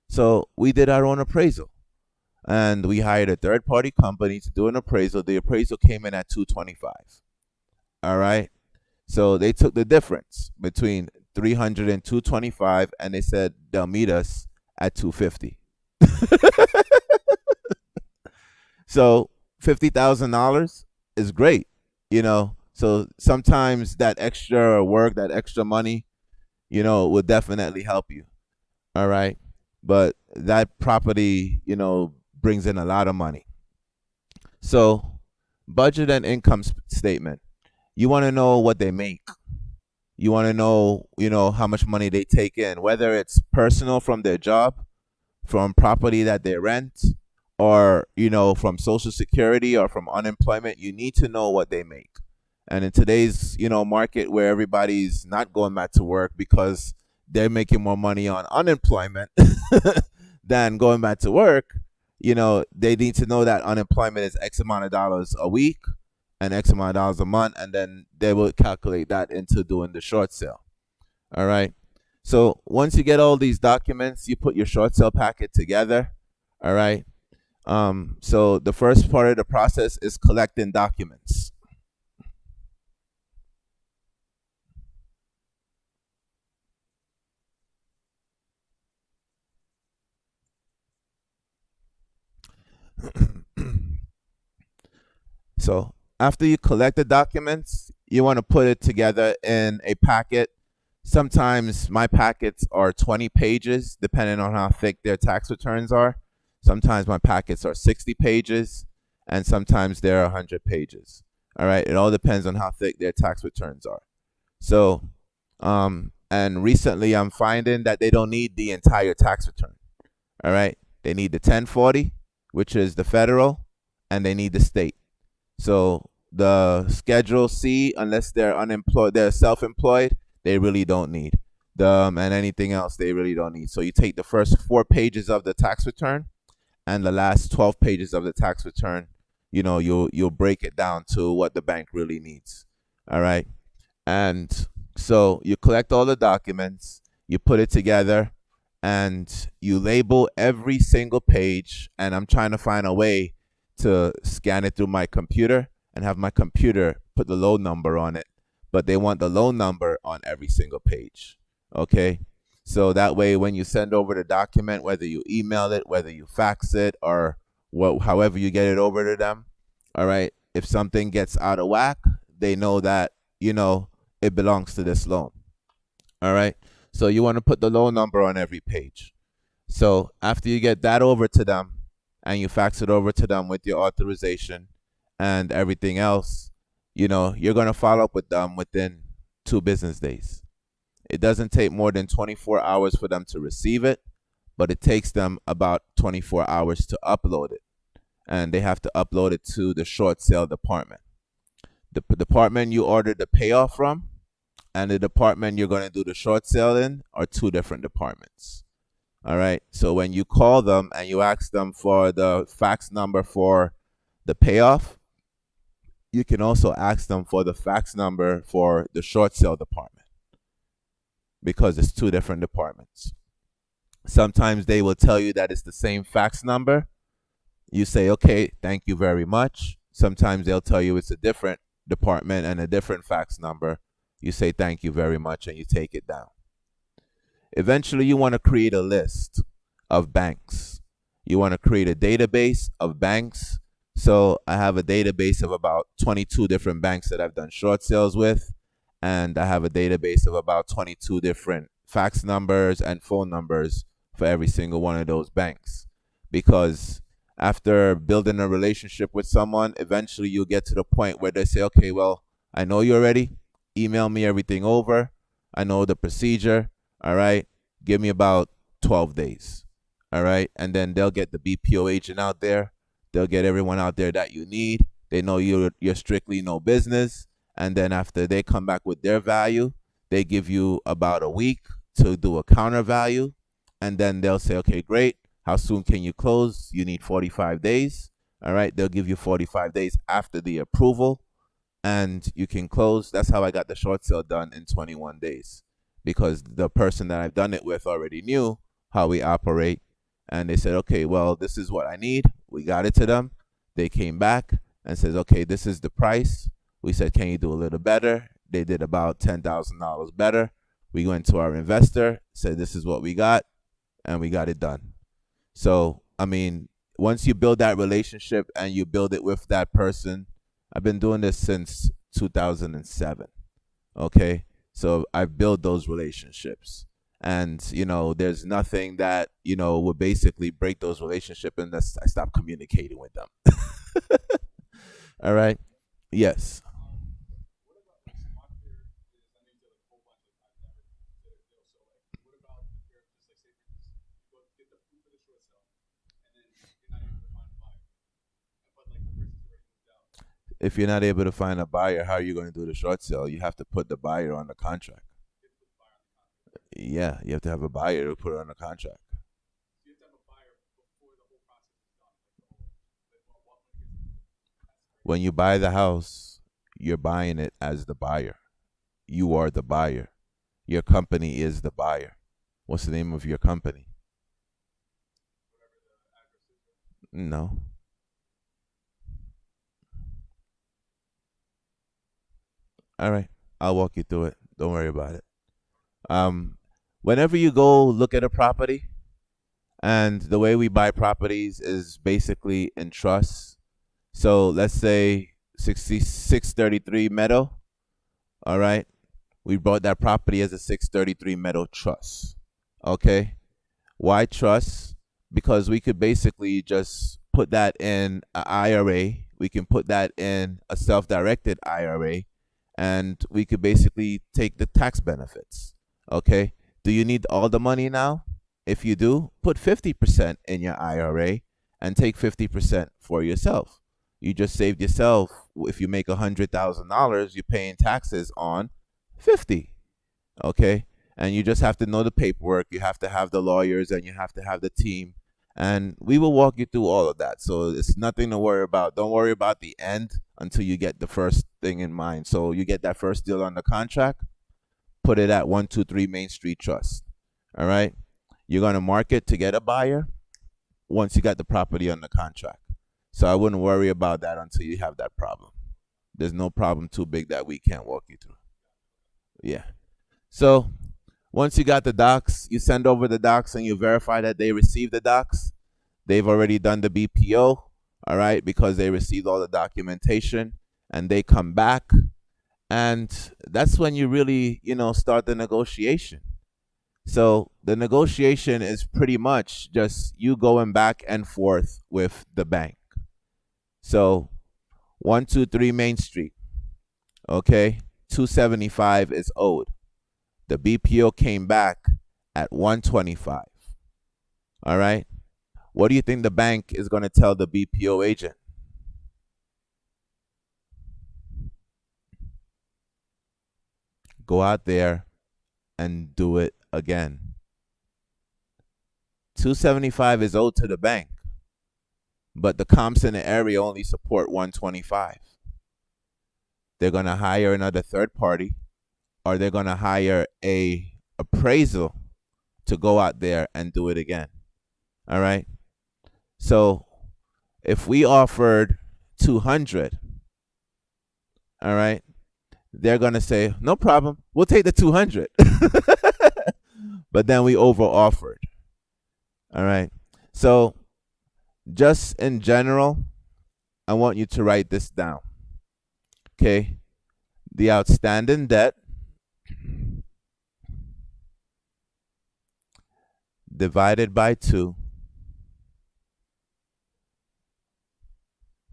So we did our own appraisal and we hired a third party company to do an appraisal. The appraisal came in at 225. All right. So they took the difference between 300 and 225 and they said they'll meet us at 250. So $50,000 is great, So sometimes that extra work, that extra money, will definitely help you. All right. But that property, brings in a lot of money. So budget and income statement. You want to know what they make. You want to know, how much money they take in, whether it's personal from their job, from property that they rent, or, from Social Security or from unemployment. You need to know what they make. And in today's, market where everybody's not going back to work because they're making more money on unemployment than going back to work, they need to know that unemployment is X amount of dollars a week and X amount of dollars a month, and then they will calculate that into doing the short sale. All right. So once you get all these documents, you put your short sale packet together. All right. So the first part of the process is collecting documents. So after you collect the documents, you want to put it together in a packet. Sometimes my packets are 20 pages, depending on how thick their tax returns are. Sometimes my packets are 60 pages, and sometimes they're 100 pages. All right, it all depends on how thick their tax returns are. So, and recently I'm finding that they don't need the entire tax return. All right, they need the 1040, which is the federal, and they need the state. So the Schedule C, unless they're unemployed, they're self-employed, they really don't need. And anything else they really don't need. So you take the first 4 pages of the tax return and the last 12 pages of the tax return, you'll break it down to what the bank really needs. All right. And so you collect all the documents, you put it together, and you label every single page. And I'm trying to find a way to scan it through my computer and have my computer put the loan number on it. But they want the loan number on every single page. Okay. So that way, when you send over the document, whether you email it, whether you fax it, or however you get it over to them, all right, if something gets out of whack, they know that, it belongs to this loan. All right. So you want to put the loan number on every page. So after you get that over to them and you fax it over to them with your authorization and everything else, you're going to follow up with them within 2 business days. It doesn't take more than 24 hours for them to receive it, but it takes them about 24 hours to upload it. And they have to upload it to the short sale department. The department you ordered the payoff from and the department you're going to do the short sale in are 2 different departments. All right. So when you call them and you ask them for the fax number for the payoff, you can also ask them for the fax number for the short sale department because it's two different departments. Sometimes they will tell you that it's the same fax number. You say, okay, thank you very much. Sometimes they'll tell you it's a different department and a different fax number. You say, thank you very much, and you take it down. Eventually, you want to create a list of banks. You want to create a database of banks. So I have a database of about 22 different banks that I've done short sales with. And I have a database of about 22 different fax numbers and phone numbers for every single one of those banks. Because after building a relationship with someone, eventually you'll get to the point where they say, okay, well, I know you're ready. Email me everything over. I know the procedure. All right. Give me about 12 days. All right. And then they'll get the BPO agent out there. They'll get everyone out there that you need. They know you're strictly no business. And then after they come back with their value, they give you about a week to do a counter value. And then they'll say, okay, great. How soon can you close? You need 45 days. All right. They'll give you 45 days after the approval and you can close. That's how I got the short sale done in 21 days because the person that I've done it with already knew how we operate. And they said, okay, well, this is what I need. We got it to them. They came back and says, okay, this is the price. We said, can you do a little better? They did about $10,000 better. We went to our investor, said, this is what we got, and we got it done. So, I mean, once you build that relationship and you build it with that person, I've been doing this since 2007. Okay. So I've built those relationships. And, there's nothing that, would basically break those relationships unless I stop communicating with them. All right. Yes. If you're not able to find a buyer, how are you going to do the short sale? You have to put the buyer on the contract. Yeah, you have to have a buyer to put it on the contract. When you buy the house, you're buying it as the buyer. You are the buyer. Your company is the buyer. What's the name of your company? No. All right. I'll walk you through it. Don't worry about it. Um, Whenever you go look at a property, and the way we buy properties is basically in trusts. So let's say 6633 Meadow. All right. We bought that property as a 633 Meadow trust. Okay. Why trust? Because we could basically just put that in an IRA. We can put that in a self-directed IRA, and we could basically take the tax benefits. Okay. Do you need all the money now? If you do, put 50% in your IRA and take 50% for yourself. You just saved yourself. If you make $100,000, you're paying taxes on 50. Okay. And you just have to know the paperwork. You have to have the lawyers and you have to have the team. And we will walk you through all of that. So it's nothing to worry about. Don't worry about the end until you get the first thing in mind. So you get that first deal on the contract, put it at 123 Main Street Trust. All right. You're going to market to get a buyer once you got the property on the contract. So I wouldn't worry about that until you have that problem. There's no problem too big that we can't walk you through. Yeah. So once you got the docs, you send over the docs and you verify that they received the docs. They've already done the BPO, all right, because they received all the documentation and they come back. And that's when you really, start the negotiation. So the negotiation is pretty much just you going back and forth with the bank. So 123 Main Street, okay, 275 is owed. The BPO came back at 125. All right. What do you think the bank is going to tell the BPO agent? Go out there and do it again. 275 is owed to the bank, but the comps in the area only support 125. They're going to hire another third party, or they're going to hire a appraisal to go out there and do it again. All right. So if we offered 200, all right, they're going to say, no problem, we'll take the 200. But then we over offered. All right. So just in general, I want you to write this down. Okay. The outstanding debt divided by 2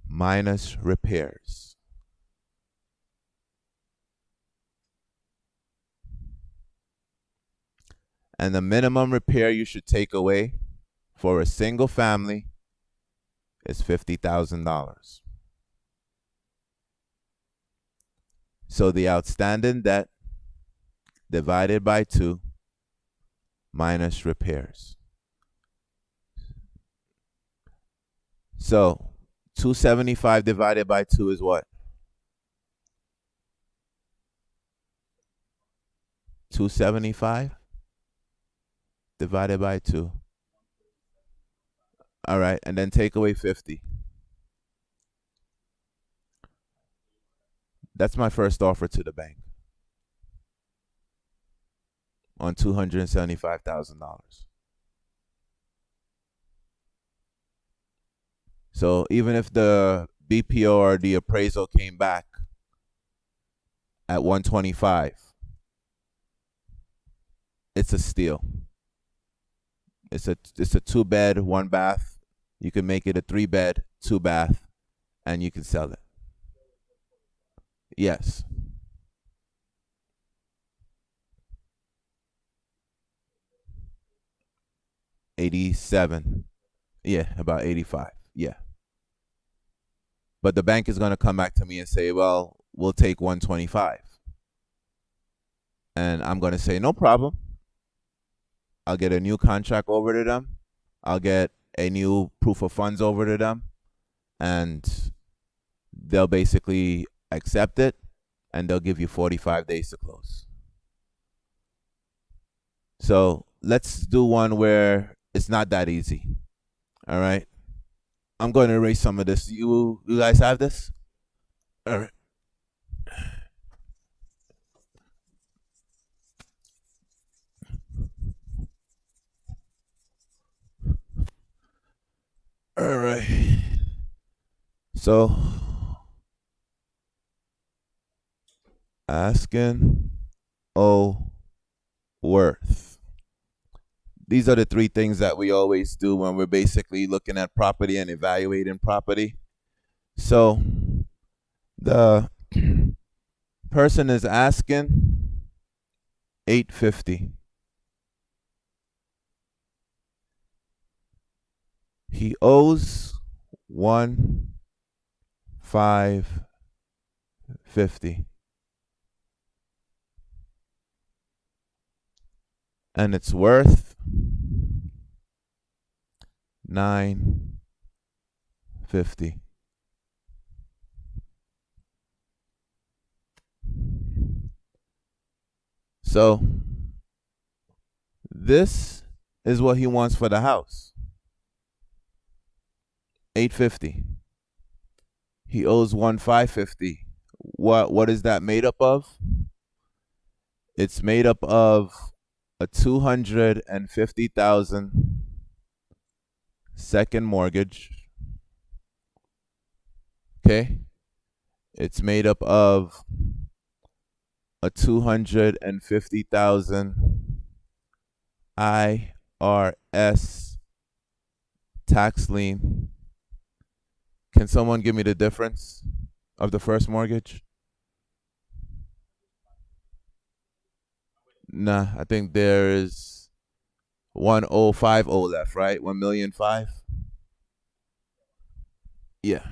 minus repairs. And the minimum repair you should take away for a single family is $50,000. So the outstanding debt divided by 2 minus repairs. So 275 divided by 2 is what? 275 divided by 2. All right, and then take away 50. That's my first offer to the bank on $275,000. So even if the BPO or the appraisal came back at 125, it's a steal. It's a 2-bed, 1-bath. You can make it a 3-bed, 2-bath, and you can sell it. Yes. $87. Yeah, about 85. Yeah. But the bank is going to come back to me and say, well, we'll take 125. And I'm going to say, no problem. I'll get a new contract over to them. I'll get a new proof of funds over to them. And they'll basically accept it. And they'll give you 45 days to close. So let's do one where it's not that easy. All right. I'm going to erase some of this. You guys have this? All right. All right. So, asking worth. These are the 3 things that we always do when we're basically looking at property and evaluating property. So, the person is asking $850. He owes $1,550. And it's worth $950. So this is what he wants for the house. $850. He owes $1,550. What is that made up of? It's made up of a $250,000 second mortgage. Okay? It's made up of a $250,000 IRS tax lien. Can someone give me the difference of the first mortgage? Nah, I think there is 1050 left, right? 1,000,005. Yeah.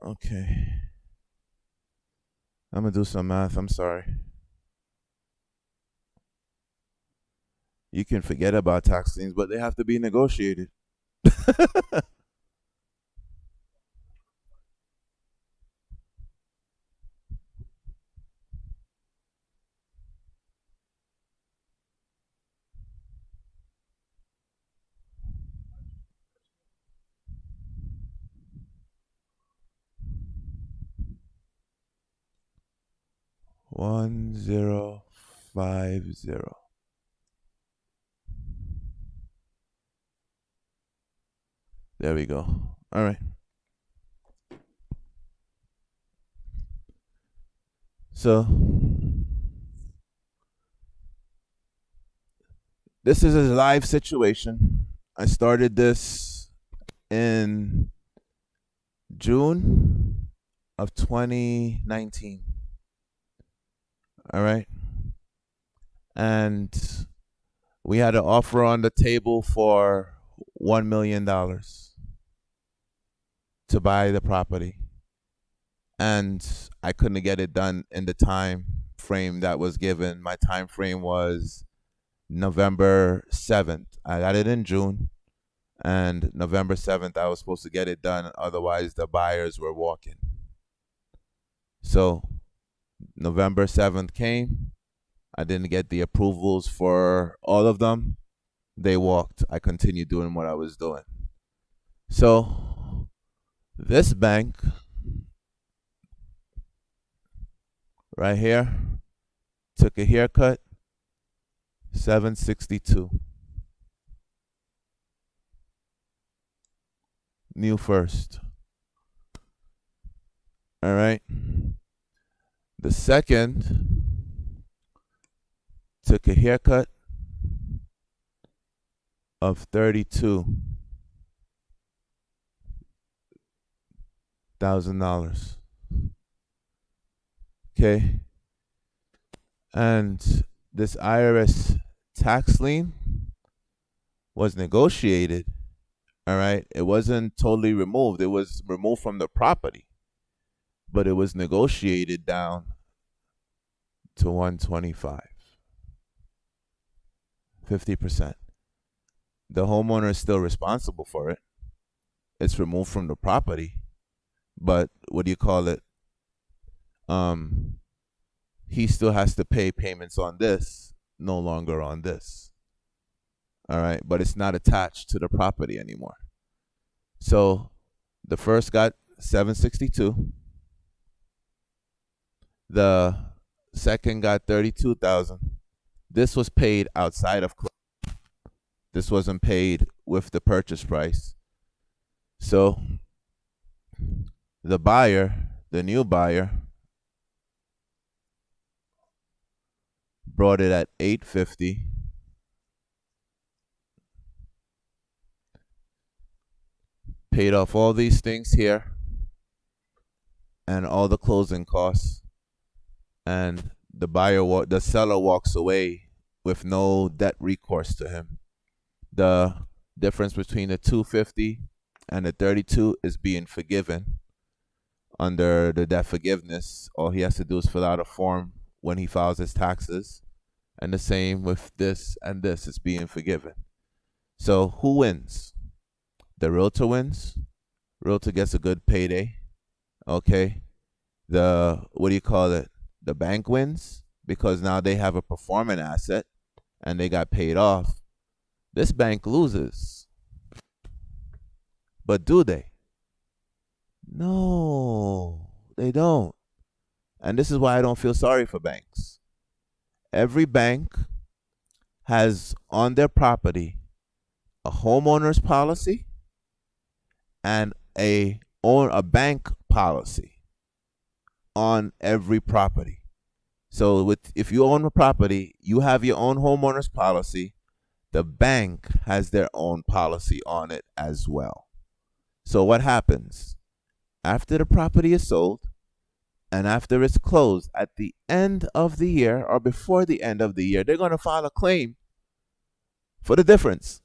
Okay. I'm going to do some math. I'm sorry. You can forget about tax liens, but they have to be negotiated. 1050. There we go. All right. So this is a live situation. I started this in June of 2019. All right. And we had an offer on the table for $1 million to buy the property. And I couldn't get it done in the time frame that was given. My time frame was November 7th. I got it in June, and November 7th I was supposed to get it done, otherwise the buyers were walking. So November 7th came. I didn't get the approvals for all of them. They walked. I continued doing what I was doing. So this bank right here took a haircut, $762. New first. All right. The second took a haircut of $32,000. Okay. And this IRS tax lien was negotiated. All right. It wasn't totally removed. It was removed from the property, but it was negotiated down to 125. 50%. The homeowner is still responsible for it. It's removed from the property, but what do you call it? He still has to pay payments on this, no longer on this. All right, but it's not attached to the property anymore. So the first got $762. The second got $32,000. This was paid outside of closing. This wasn't paid with the purchase price. So the buyer, the new buyer, brought it at $850. Paid off all these things here and all the closing costs, and the seller walks away with no debt recourse to him. The difference between the $250 and the $32 is being forgiven under the debt forgiveness. All he has to do is fill out a form when he files his taxes, and the same with this and this is being forgiven. So who wins? The realtor wins. Realtor gets a good payday. Okay. The bank wins because now they have a performing asset and they got paid off. This bank loses. But do they? No, they don't. And this is why I don't feel sorry for banks. Every bank has on their property a homeowner's policy and a bank policy on every property. So if you own a property, you have your own homeowner's policy. The bank has their own policy on it as well. So what happens? After the property is sold and after it's closed at the end of the year or before the end of the year, they're going to file a claim for the difference.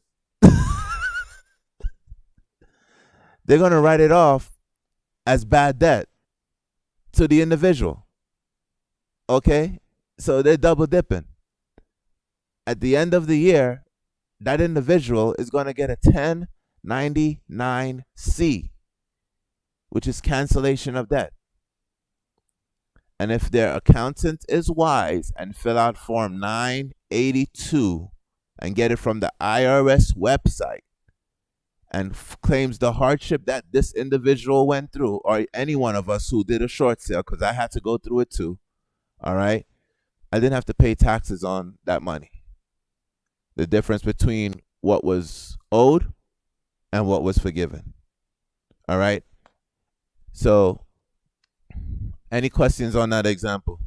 They're going to write it off as bad debt to the individual. Okay? So they're double dipping. At the end of the year, that individual is going to get a 1099-C, which is cancellation of debt. And if their accountant is wise and fill out Form 982 and get it from the IRS website and claims the hardship that this individual went through, or any one of us who did a short sale, because I had to go through it too, all right? I didn't have to pay taxes on that money. The difference between what was owed and what was forgiven. All right? So, any questions on that example?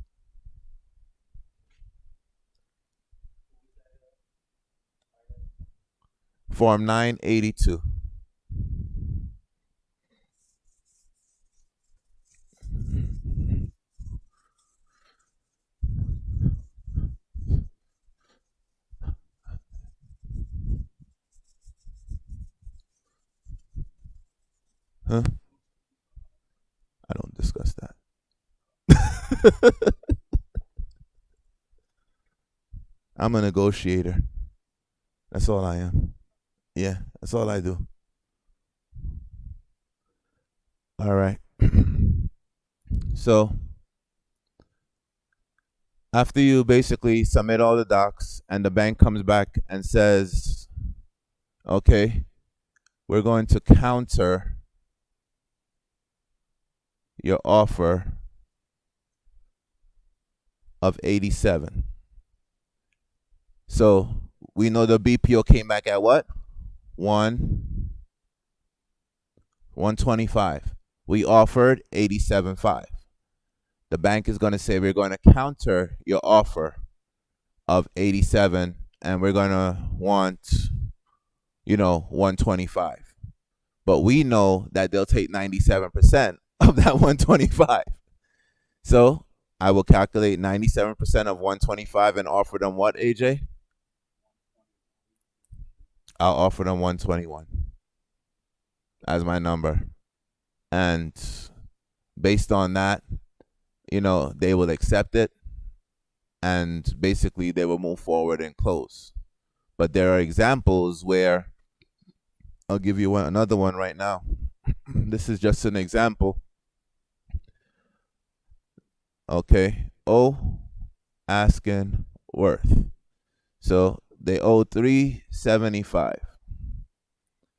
Form 982. Huh? I don't discuss that. I'm a negotiator. That's all I am. Yeah, that's all I do. All right. So, after you basically submit all the docs and the bank comes back and says, okay, we're going to counter your offer of 87. So we know the BPO came back at what? 125. We offered 87.5. The bank is going to say we're going to counter your offer of 87 and we're going to want 125. But we know that they'll take 97% of that 125. So I will calculate 97% of 125 and offer them what, AJ? I'll offer them 121 as my number. And based on that, they will accept it. And basically they will move forward and close. But there are examples where, I'll give you another one right now. This is just an example. Okay. Asking worth. So they owe 375.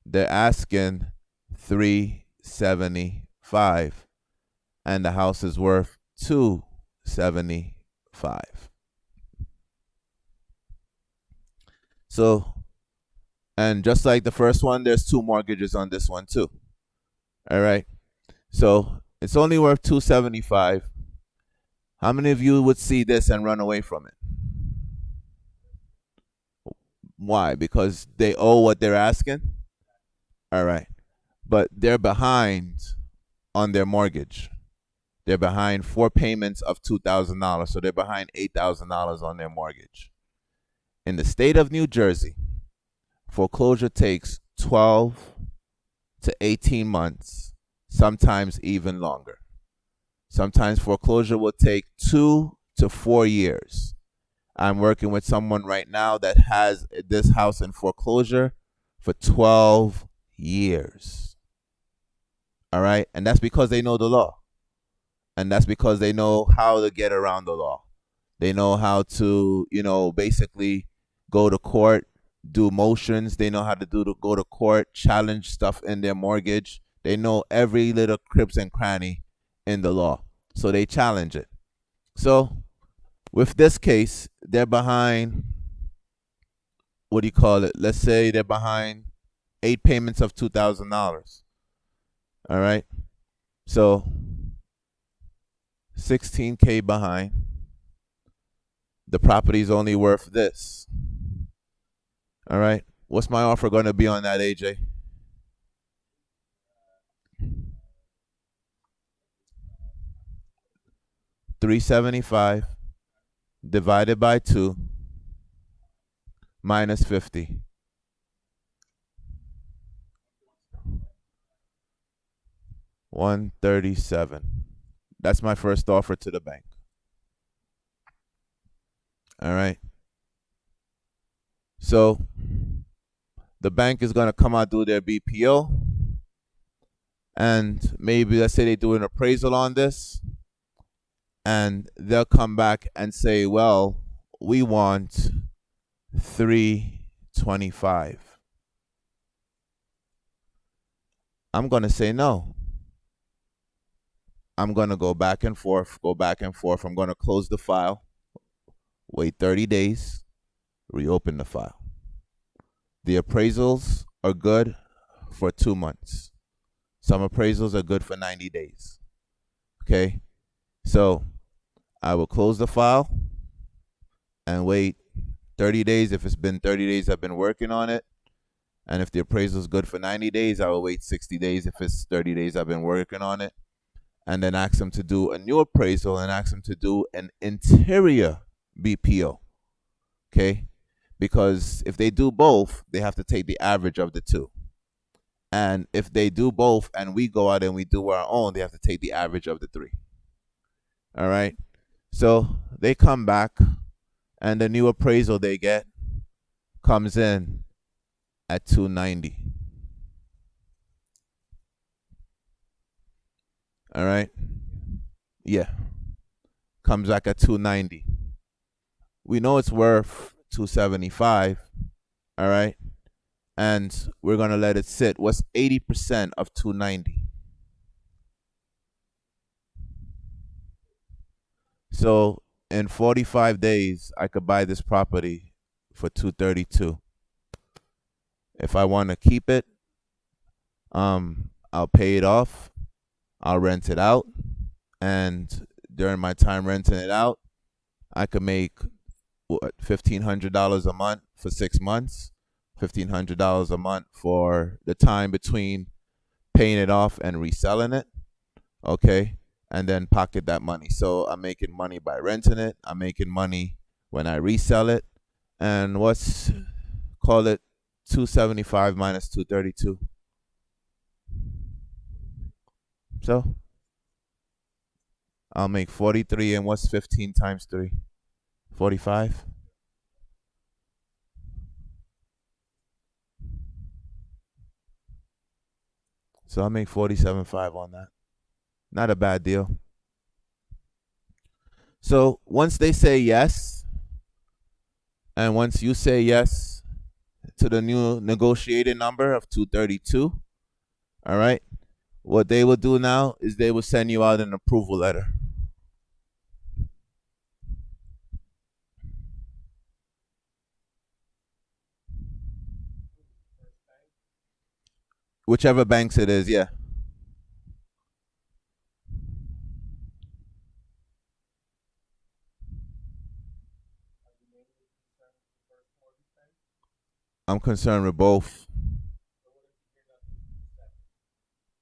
They're asking 375, and the house is worth 275. So, and just like the first one, there's 2 mortgages on this one too. All right. So it's only worth 275. How many of you would see this and run away from it? Why? Because they owe what they're asking? All right. But they're behind on their mortgage. They're behind 4 payments of $2,000. So they're behind $8,000 on their mortgage. In the state of New Jersey, foreclosure takes 12 to 18 months, sometimes even longer. Sometimes foreclosure will take 2 to 4 years. I'm working with someone right now that has this house in foreclosure for 12 years. All right? And that's because they know the law. And that's because they know how to get around the law. They know how to, basically go to court, do motions. They know how to go to court, challenge stuff in their mortgage. They know every little cribs and cranny in the law. So they challenge it. So with this case, they're behind, let's say they're behind 8 payments of $2,000. All right. So $16K behind. The property's only worth this. All right. What's my offer going to be on that, AJ? $375 divided by 2 minus 50. 137. That's my first offer to the bank. All right. So the bank is going to come out, do their BPO, and maybe let's say they do an appraisal on this, and they'll come back and say, well, we want 325. I'm going to say no. I'm going to go back and forth. I'm going to close the file, wait 30 days, reopen the file. The appraisals are good for 2 months. Some appraisals are good for 90 days. Okay? So I will close the file and wait 30 days. If it's been 30 days, I've been working on it. And if the appraisal is good for 90 days, I will wait 60 days. If it's 30 days, I've been working on it. And then ask them to do a new appraisal and ask them to do an interior BPO. Okay? Because if they do both, they have to take the average of the two. And if they do both and we go out and we do our own, they have to take the average of the three. All right? So they come back, and the new appraisal they get comes in at 290. All right? Yeah. Comes back at 290. We know it's worth 275. All right? And we're going to let it sit. What's 80% of 290? So in 45 days, I could buy this property for 232. If I want to keep it, I'll pay it off. I'll rent it out. And during my time renting it out, I could make $1,500 a month for 6 months. $1,500 a month for the time between paying it off and reselling it. Okay. And then pocket that money. So I'm making money by renting it. I'm making money when I resell it. And call it 275 minus 232. So I'll make 43. And what's 15 times 3? 45. So I'll make 47.5 on that. Not a bad deal. So once they say yes, and once you say yes to the new negotiated number of 232, all right, what they will do now is they will send you out an approval letter. Whichever banks it is, yeah. I'm concerned with both.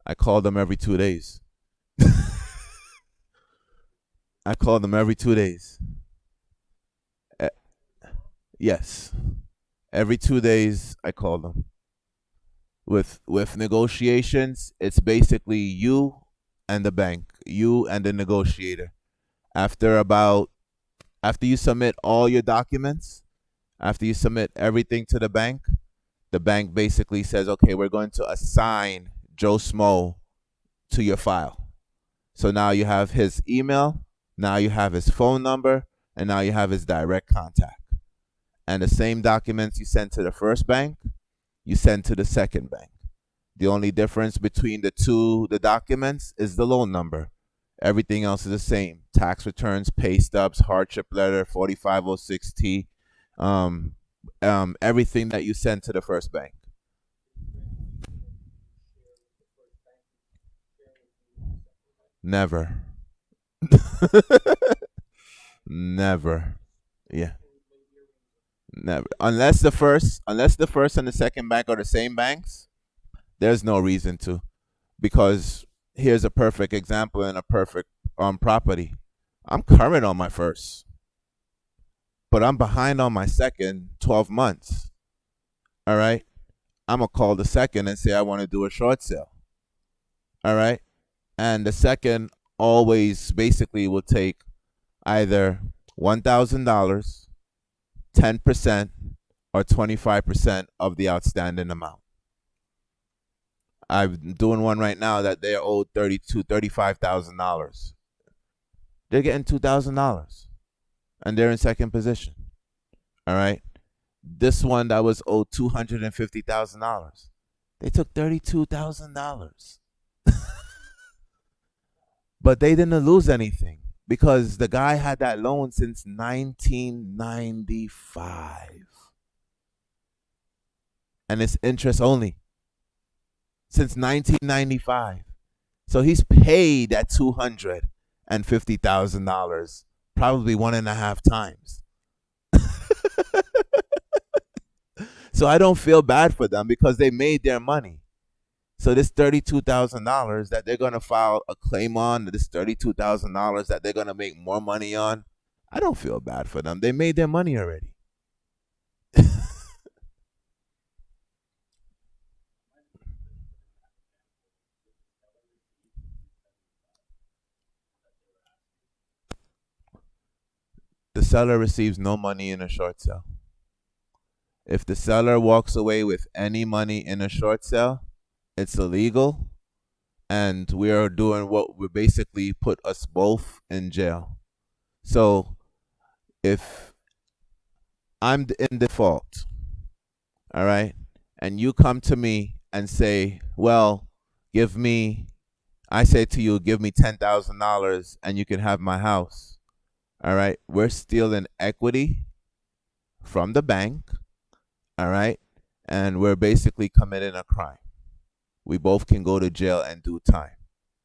I call them every 2 days. I call them every 2 days. Yes. Every 2 days, I call them. With negotiations, it's basically you and the bank, you and the negotiator. After you submit all your documents, after you submit everything to the bank basically says, okay, we're going to assign Joe Smo to your file. So now you have his email, now you have his phone number, and now you have his direct contact. And the same documents you send to the first bank, you send to the second bank. The only difference between the documents is the loan number. Everything else is the same. Tax returns, pay stubs, hardship letter, 4506T, everything that you send to the first bank. Never. Never. Yeah. Never. Unless the first and the second bank are the same banks, there's no reason to. Because here's a perfect example in a perfect property. I'm current on my first, but I'm behind on my second 12 months. All right? I'm going to call the second and say I want to do a short sale. All right? And the second always basically will take either $1,000, 10%, or 25% of the outstanding amount. I'm doing one right now that they're owed $35,000. They're getting $2,000 and they're in second position. All right. This one that was owed $250,000. They took $32,000. But they didn't lose anything because the guy had that loan since 1995. And it's interest only since 1995. So he's paid that $250,000 probably 1.5 times. So I don't feel bad for them because they made their money. So this $32,000 that they're going to file a claim on, this $32,000 that they're going to make more money on, I don't feel bad for them. They made their money already. The seller receives no money in a short sale. If the seller walks away with any money in a short sale, it's illegal, and we are doing what we basically put us both in jail. So if I'm in default, all right, and you come to me and say, well, I say to you, give me $10,000 and you can have my house. All right, we're stealing equity from the bank, all right, and we're basically committing a crime. We both can go to jail and do time.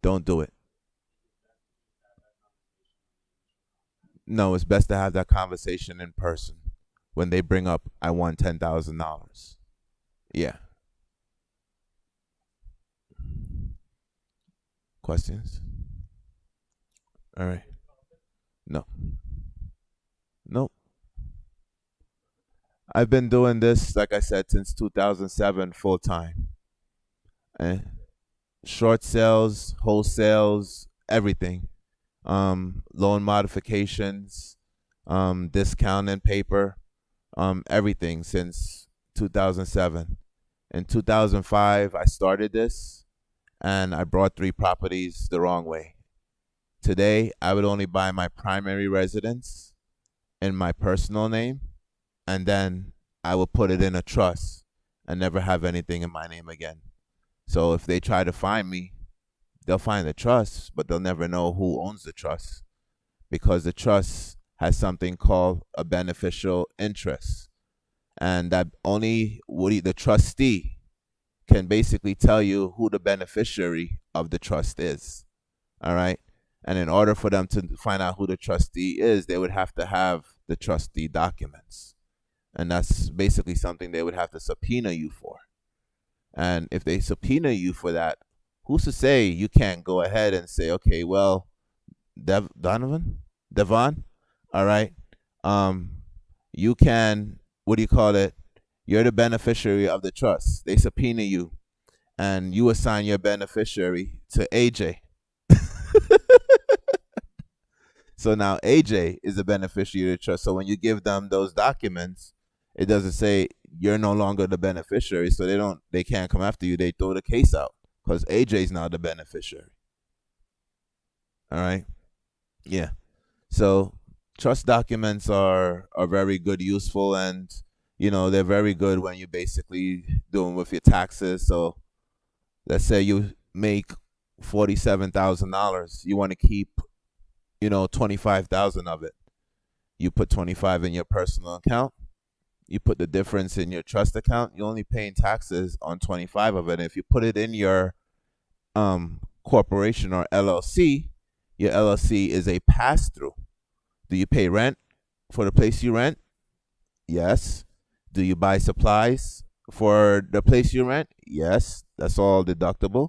Don't do it. No, it's best to have that conversation in person when they bring up, I want $10,000. Yeah. Questions? All right. No. Nope. I've been doing this, like I said, since 2007 full time. Short sales, wholesales, everything. Loan modifications, discount and paper, everything since 2007. In 2005, I started this and I brought 3 properties the wrong way. Today, I would only buy my primary residence in my personal name, and then I will put it in a trust and never have anything in my name again. So if they try to find me, they'll find the trust, but they'll never know who owns the trust because the trust has something called a beneficial interest. And that only the trustee can basically tell you who the beneficiary of the trust is. All right. And in order for them to find out who the trustee is, they would have to have the trustee documents. And that's basically something they would have to subpoena you for. And if they subpoena you for that, who's to say you can't go ahead and say, okay, well, Devon, all right, you can, you're the beneficiary of the trust. They subpoena you, and you assign your beneficiary to AJ. So now AJ is the beneficiary of the trust. So when you give them those documents, it doesn't say you're no longer the beneficiary. So they can't come after you. They throw the case out because AJ is now the beneficiary. All right. Yeah. So trust documents are very good, useful, and they're very good when you're basically doing with your taxes. So let's say you make $47,000. You want to keep 25,000 of it. You put 25 in your personal account. You put the difference in your trust account. You're only paying taxes on 25 of it. And if you put it in your corporation or LLC, your LLC is a pass-through. Do you pay rent for the place you rent? Yes. Do you buy supplies for the place you rent? Yes. That's all deductible.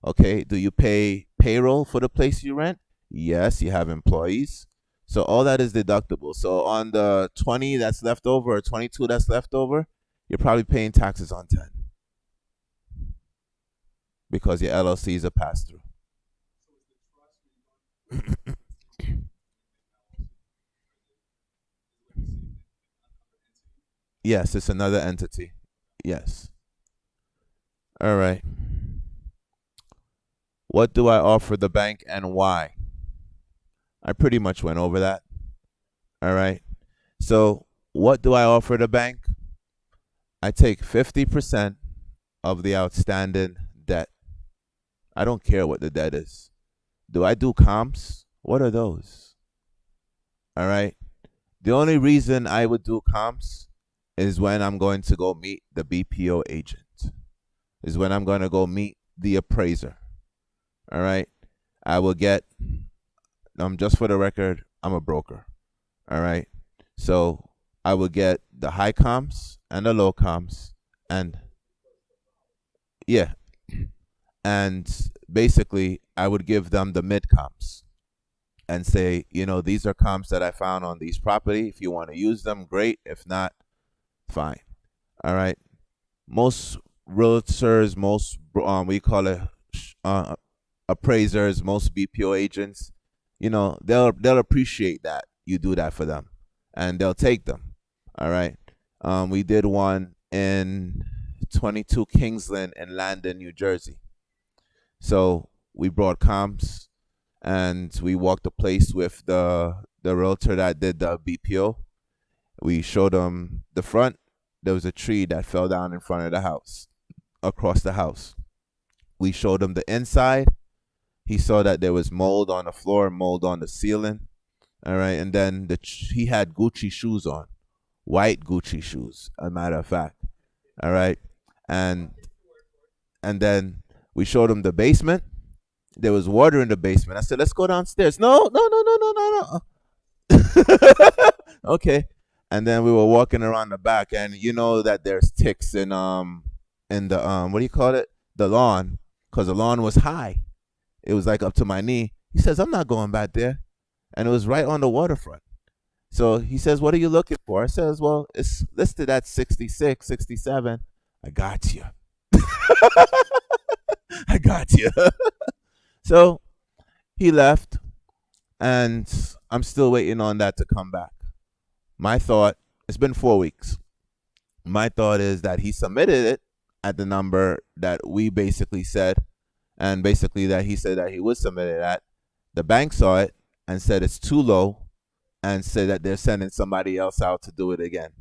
Okay. Do you pay payroll for the place you rent? Yes. You have employees. So all that is deductible. So on the 20 that's left over or 22 that's left over, you're probably paying taxes on 10 because your LLC is a pass-through. Yes, it's another entity. Yes. All right. What do I offer the bank and why? I pretty much went over that. All right. So, what do I offer the bank? I take 50% of the outstanding debt. I don't care what the debt is. Do I do comps? What are those? All right. The only reason I would do comps is when I'm going to go meet the BPO agent, is when I'm going to go meet the appraiser. All right. I will get, just for the record, I'm a broker. All right. So I will get the high comps and the low comps. And yeah. And basically, I would give them the mid comps and say, these are comps that I found on these property. If you want to use them, great. If not, fine. All right. Most realtors, most we call it appraisers, most BPO agents, they'll appreciate that you do that for them, and they'll take them. All right. We did one in 22 Kingsland in Landon, New Jersey. So we brought comps and we walked the place with the realtor that did the BPO. We showed him the front. There was a tree that fell down in front of the house, across the house. We showed him the inside. He saw that there was mold on the floor, mold on the ceiling. All right. And then he had Gucci shoes on, white Gucci shoes, a matter of fact. All right. And then we showed him the basement. There was water in the basement. I said, let's go downstairs. No. Okay. And then we were walking around the back, and you know that there's ticks in the what do you call it? The lawn, because the lawn was high. It was like up to my knee. He says, I'm not going back there. And it was right on the waterfront. So he says, what are you looking for? I says, well, it's listed at 66, 67. I got you. I got you. So he left, and I'm still waiting on that to come back. My thought, it's been 4 weeks. My thought is that he submitted it at the number that we basically said, and basically that he said that he would submit it at. The bank saw it and said it's too low, and said that they're sending somebody else out to do it again.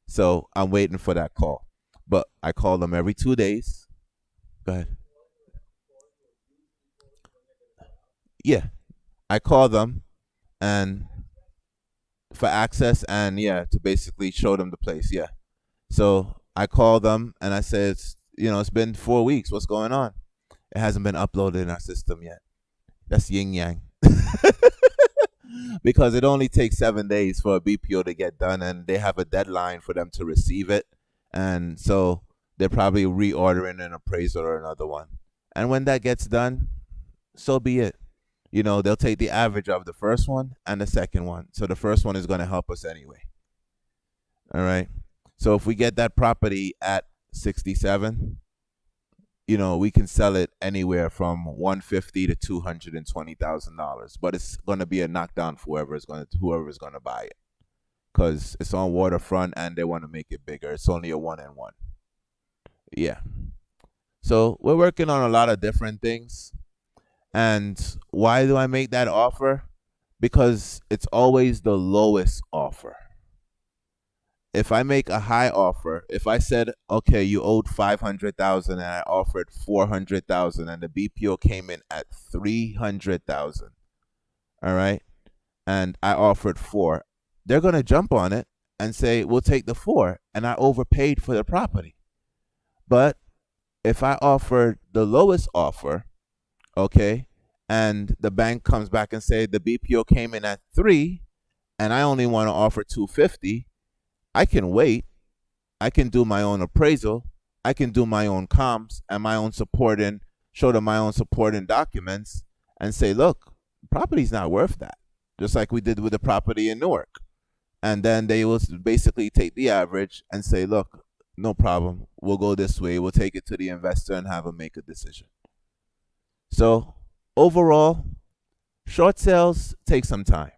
So I'm waiting for that call. But I call them every 2 days. Go ahead. Yeah. I call them and for access, and to basically show them the place. Yeah. So I call them and I said, it's been 4 weeks. What's going on? It hasn't been uploaded in our system yet. That's yin yang. Because it only takes 7 days for a BPO to get done, and they have a deadline for them to receive it. And so they're probably reordering an appraisal or another one. And when that gets done, so be it. They'll take the average of the first one and the second one. So the first one is going to help us anyway. All right. So if we get that property at 67, we can sell it anywhere from $150,000 to $220,000. But it's going to be a knockdown for whoever is going to buy it, because it's on waterfront and they want to make it bigger. It's only a 1-and-1. Yeah. So we're working on a lot of different things. And why do I make that offer? Because it's always the lowest offer. If I make a high offer, if I said, okay, you owed $500,000 and I offered $400,000 and the BPO came in at $300,000, all right, and I offered $4, they're gonna jump on it and say, we'll take the $4, and I overpaid for the property. But if I offered the lowest offer, okay, and the bank comes back and say the BPO came in at $3, and I only want to offer $250, I can wait. I can do my own appraisal. I can do my own comps and my own supporting, show them my own supporting documents, and say, look, property's not worth that. Just like we did with the property in Newark. And then they will basically take the average and say, look, no problem. We'll go this way. We'll take it to the investor and have them make a decision. So overall, Short sales take some time.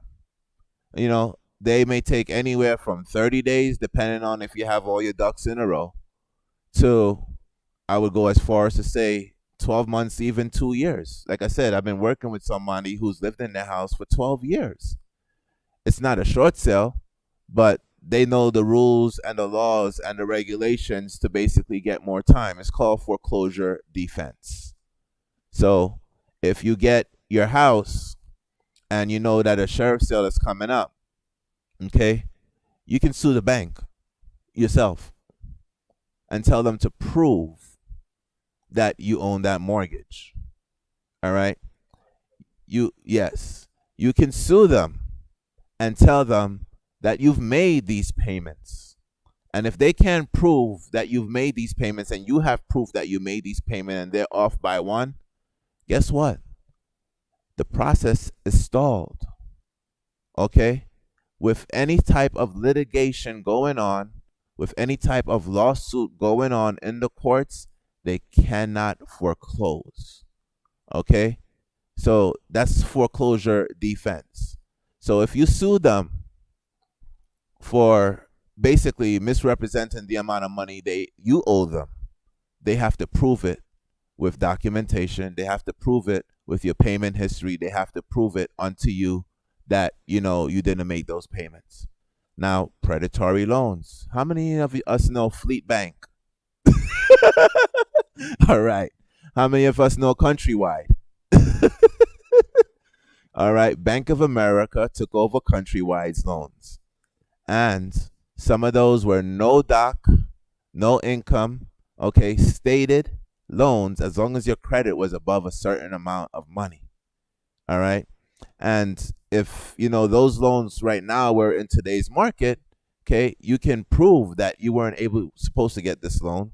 They may take anywhere from 30 days, depending on if you have all your ducks in a row, to, I would go as far as to say, 12 months, even 2 years. Like I said, I've been working with somebody who's lived in their house for 12 years. It's not a short sale, but they know the rules and the laws and the regulations to basically get more time. It's called foreclosure defense. So if you get your house and you know that a sheriff sale is coming up, okay, you can sue the bank yourself and tell them to prove that you own that mortgage. All right? Yes, you can sue them and tell them that you've made these payments. And if they can't prove that you've made these payments and you have proof that you made these payments and they're off by one, guess what? The process is stalled. Okay? With any type of litigation going on, with any type of lawsuit going on in the courts, they cannot foreclose. Okay? So that's foreclosure defense. So if you sue them for basically misrepresenting the amount of money you owe them, they have to prove it with documentation. They have to prove it with your payment history. They have to prove it unto you that you didn't make those payments. Now, predatory loans. How many of us know Fleet Bank? All right. How many of us know Countrywide? All right. Bank of America took over Countrywide's loans. And some of those were no doc, no income, okay, stated loans as long as your credit was above a certain amount of money. All right. And if, those loans right now were in today's market, okay, you can prove that you weren't supposed to get this loan.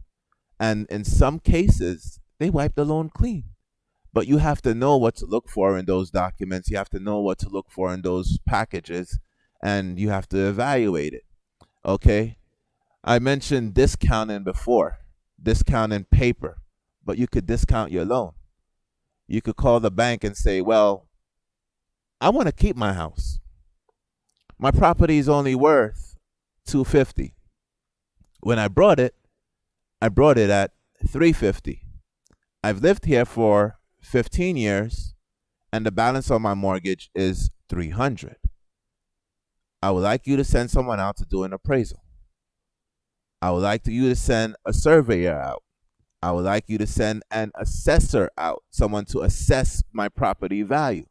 And in some cases, they wipe the loan clean. But you have to know what to look for in those documents. You have to know what to look for in those packages, and you have to evaluate it. Okay? I mentioned discounting before, discounting paper, but you could discount your loan. You could call the bank and say, well, I want to keep my house. My property is only worth $250. When I brought it at $350. I've lived here for 15 years, and the balance on my mortgage is $300. I would like you to send someone out to do an appraisal. I would like you to send a surveyor out. I would like you to send an assessor out, someone to assess my property value.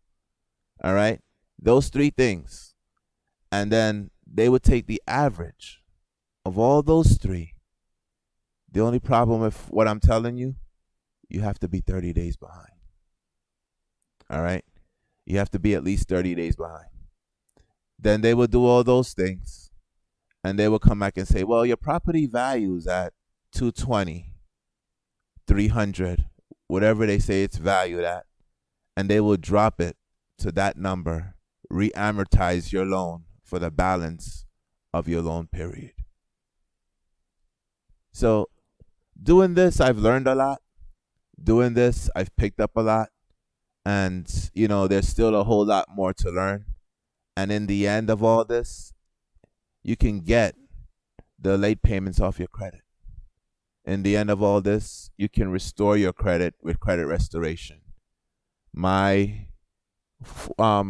All right? Those three things. And then they would take the average of all those three. The only problem with what I'm telling you, you have to be 30 days behind. All right? You have to be at least 30 days behind. Then they will do all those things. And they will come back and say, well, your property value is at $220, $300, whatever they say it's valued at. And they will drop it to that number, re-amortize your loan for the balance of your loan period. So doing this, I've learned a lot. Doing this, I've picked up a lot. And, there's still a whole lot more to learn. And in the end of all this, you can get the late payments off your credit. In the end of all this, you can restore your credit with credit restoration. My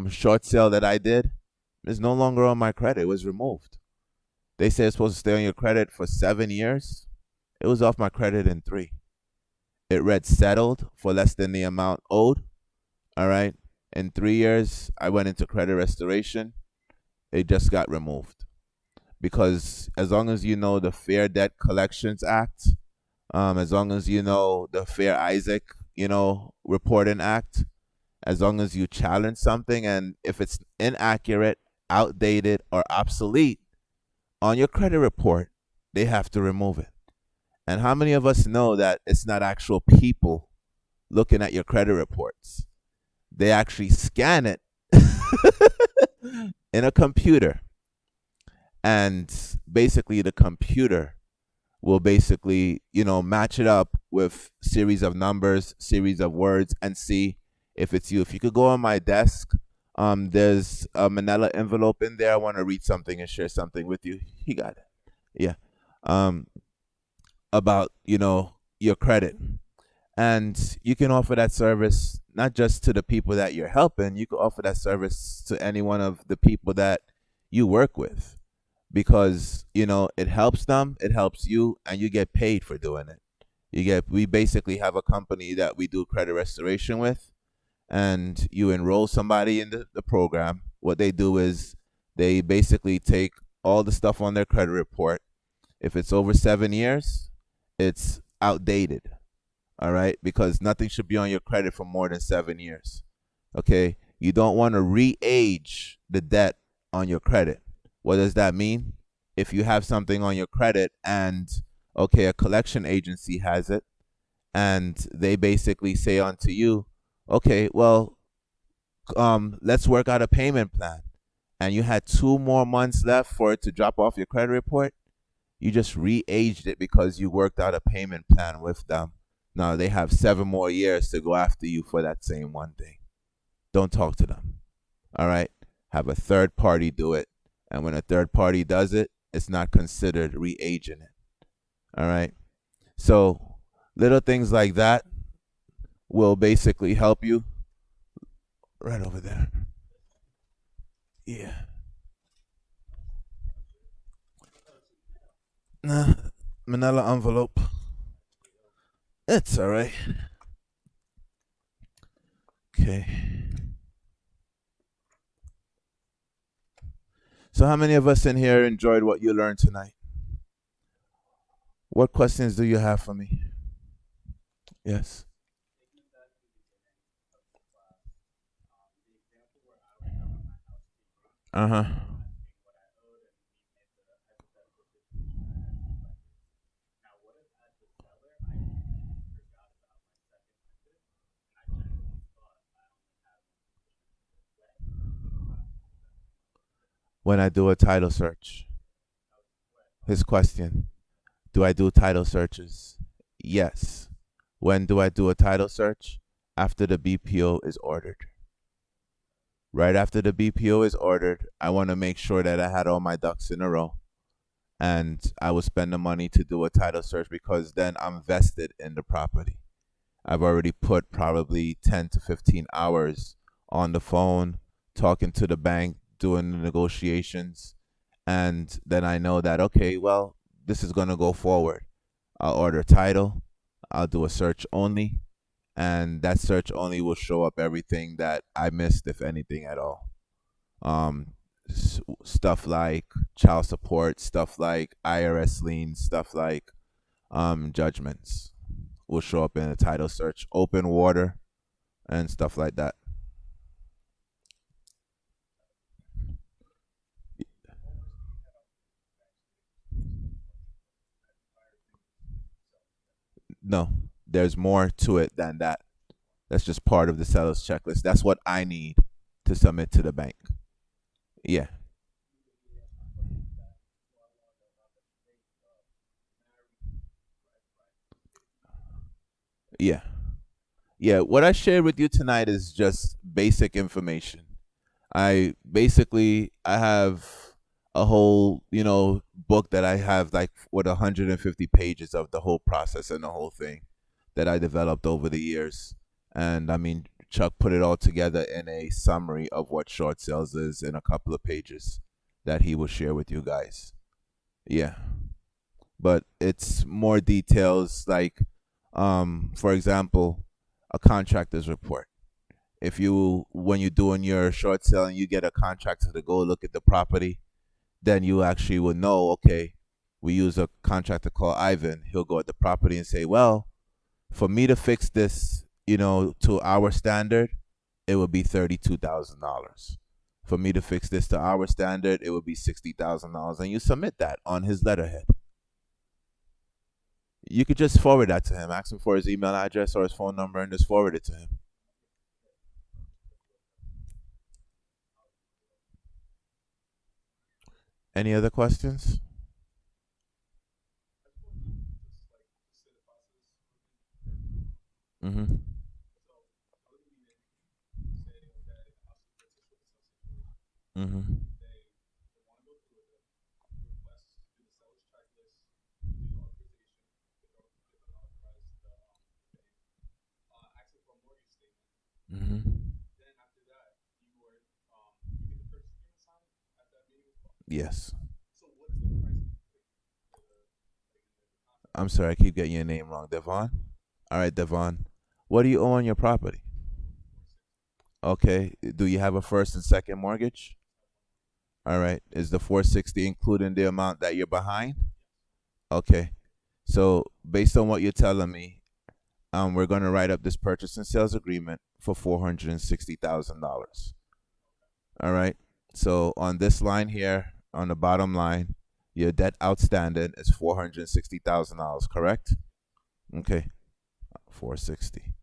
short sale that I did is no longer on my credit. It was removed. They said it's supposed to stay on your credit for 7 years. It was off my credit in 3. It read settled for less than the amount owed. All right. In 3 years, I went into credit restoration. It just got removed. Because as long as you know the Fair Debt Collections Act, as long as you know the Fair Isaac, Reporting Act, as long as you challenge something, and if it's inaccurate, outdated, or obsolete, on your credit report, they have to remove it. And how many of us know that it's not actual people looking at your credit reports? They actually scan it in a computer. And basically the computer will basically, match it up with series of numbers, series of words, and see if it's you. If you could go on my desk, There's a manila envelope in there. I want to read something and share something with you. He got it. Yeah. Um, about your credit, and you can offer that service not just to the people that you're helping. You can offer that service to any one of the people that you work with, because it helps them, it helps you, and you get paid for doing it. We basically have a company that we do credit restoration with, and you enroll somebody in the program. What they do is they basically take all the stuff on their credit report. If it's over 7 years, it's outdated. All right, because nothing should be on your credit for more than 7 years. Okay, you don't want to re-age the debt on your credit. What does that mean? If you have something on your credit and okay, a collection agency has it, and they basically say onto you, okay, well, let's work out a payment plan, and you had 2 more months left for it to drop off your credit report, you just re-aged it because you worked out a payment plan with them. Now they have 7 more years to go after you for that same one thing. Don't talk to them. All right? Have a third party do it. And when a third party does it, it's not considered re-aging it. All right? So little things like that will basically help you. Right over there. Yeah. Nah, manila envelope. It's all right. Okay. So how many of us in here enjoyed what you learned tonight? What questions do you have for me? Yes. Uh-huh. When I do a title search. His question. Do I do title searches? Yes. When do I do a title search? After the BPO is ordered. Right after the BPO is ordered, I want to make sure that I had all my ducks in a row. And I will spend the money to do a title search because then I'm vested in the property. I've already put probably 10 to 15 hours on the phone, talking to the bank, doing the negotiations. And then I know that, okay, well, this is going to go forward. I'll order title, I'll do a search only, and that search only will show up everything that I missed, if anything at all. Um, Stuff like child support, stuff like IRS liens, stuff like judgments will show up in a title search, open water, and stuff like that. No, there's more to it than that. That's just part of the seller's checklist. That's what I need to submit to the bank. Yeah, yeah, yeah. What I shared with you tonight is just basic information. I have a whole book that I have like with 150 pages of the whole process and the whole thing that I developed over the years. And I mean, Chuck put it all together in a summary of what short sales is in a couple of pages that he will share with you guys. Yeah, but it's more details like, for example, a contractor's report. If you, when you're doing your short sale and you get a contractor to go look at the property, then you actually will know, okay, we use a contractor called Ivan. He'll go at the property and say, well, for me to fix this, to our standard, it would be $32,000. For me to fix this to our standard, it would be $60,000. And you submit that on his letterhead. You could just forward that to him, ask him for his email address or his phone number, and just forward it to him. Any other questions? Mm-hmm. Mm-hmm. Mm-hmm. Yes. I'm sorry, I keep getting your name wrong. Devon? All right, Devon. What do you owe on your property? Okay. Do you have a first and second mortgage? All right. Is the 460 including the amount that you're behind? Okay. So based on what you're telling me, we're going to write up this purchase and sales agreement for $460,000. All right. So on this line here, on the bottom line, your debt outstanding is $460,000. Correct? Okay. 460.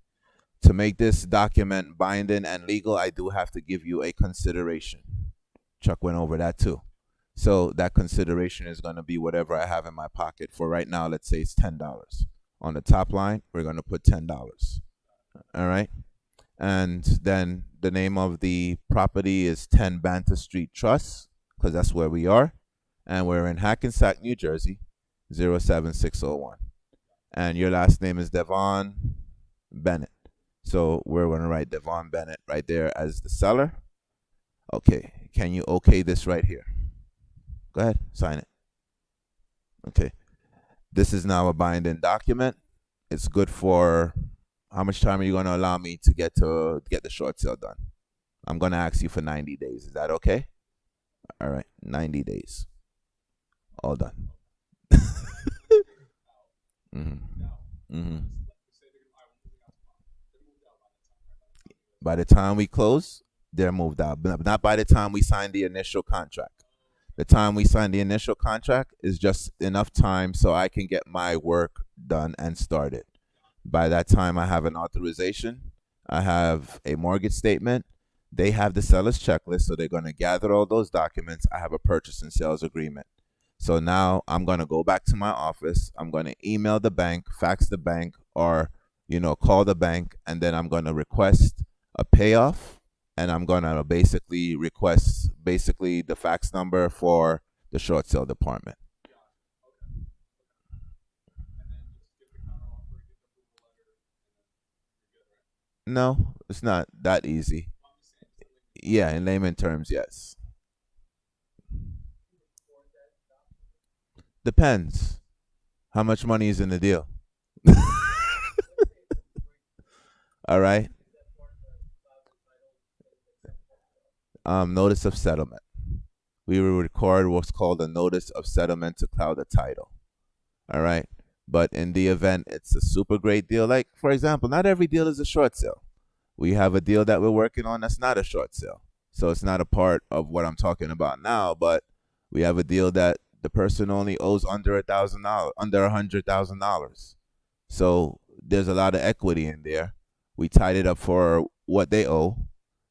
To make this document binding and legal, I do have to give you a consideration. Chuck went over that too. So that consideration is going to be whatever I have in my pocket. For right now, let's say it's $10. On the top line, we're going to put $10. All right. And then the name of the property is 10 Banter Street Trust, because that's where we are. And we're in Hackensack, New Jersey, 07601. And your last name is Devon Bennett. So we're going to write Devon Bennett right there as the seller. Okay. Can you okay this right here? Go ahead, sign it. Okay. This is now a binding document. It's good for how much time are you going to allow me to get the short sale done? I'm going to ask you for 90 days. Is that okay? All right. 90 days. All done. Mm-hmm. Mm-hmm. By the time we close, they're moved out. But not by the time we sign the initial contract. The time we sign the initial contract is just enough time so I can get my work done and started. By that time, I have an authorization. I have a mortgage statement. They have the seller's checklist, so they're going to gather all those documents. I have a purchase and sales agreement. So now I'm going to go back to my office. I'm going to email the bank, fax the bank, or call the bank, and then I'm going to request a payoff, and I'm going to basically request the fax number for the short sale department. No, it's not that easy. Yeah, in layman terms, yes. Depends how much money is in the deal. All right. Notice of settlement. We will record what's called a notice of settlement to cloud the title. All right. But in the event it's a super great deal, like for example, not every deal is a short sale. We have a deal that we're working on that's not a short sale. So it's not a part of what I'm talking about now, but we have a deal that the person only owes under $1,000, under $100,000. So there's a lot of equity in there. We tied it up for what they owe.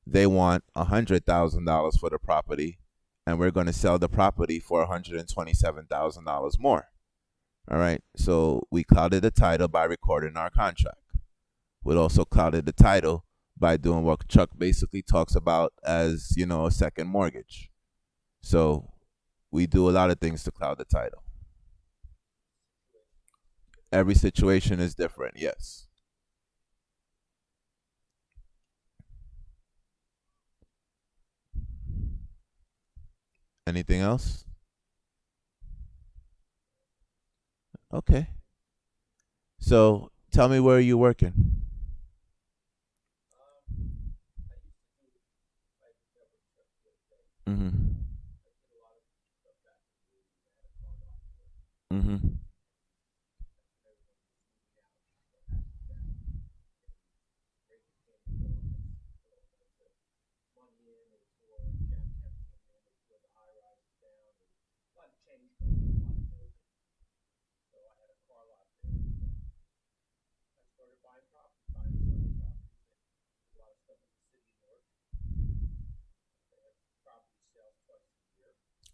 They want $100,000 for the property, and we're going to sell the property for $127,000 more. All right. So we clouded the title by recording our contract. We also clouded the title by doing what Chuck basically talks about as, a second mortgage. So we do a lot of things to cloud the title. Every situation is different, yes. Anything else? Okay. So tell me, where are you working? Mm-hmm. Mm-hmm.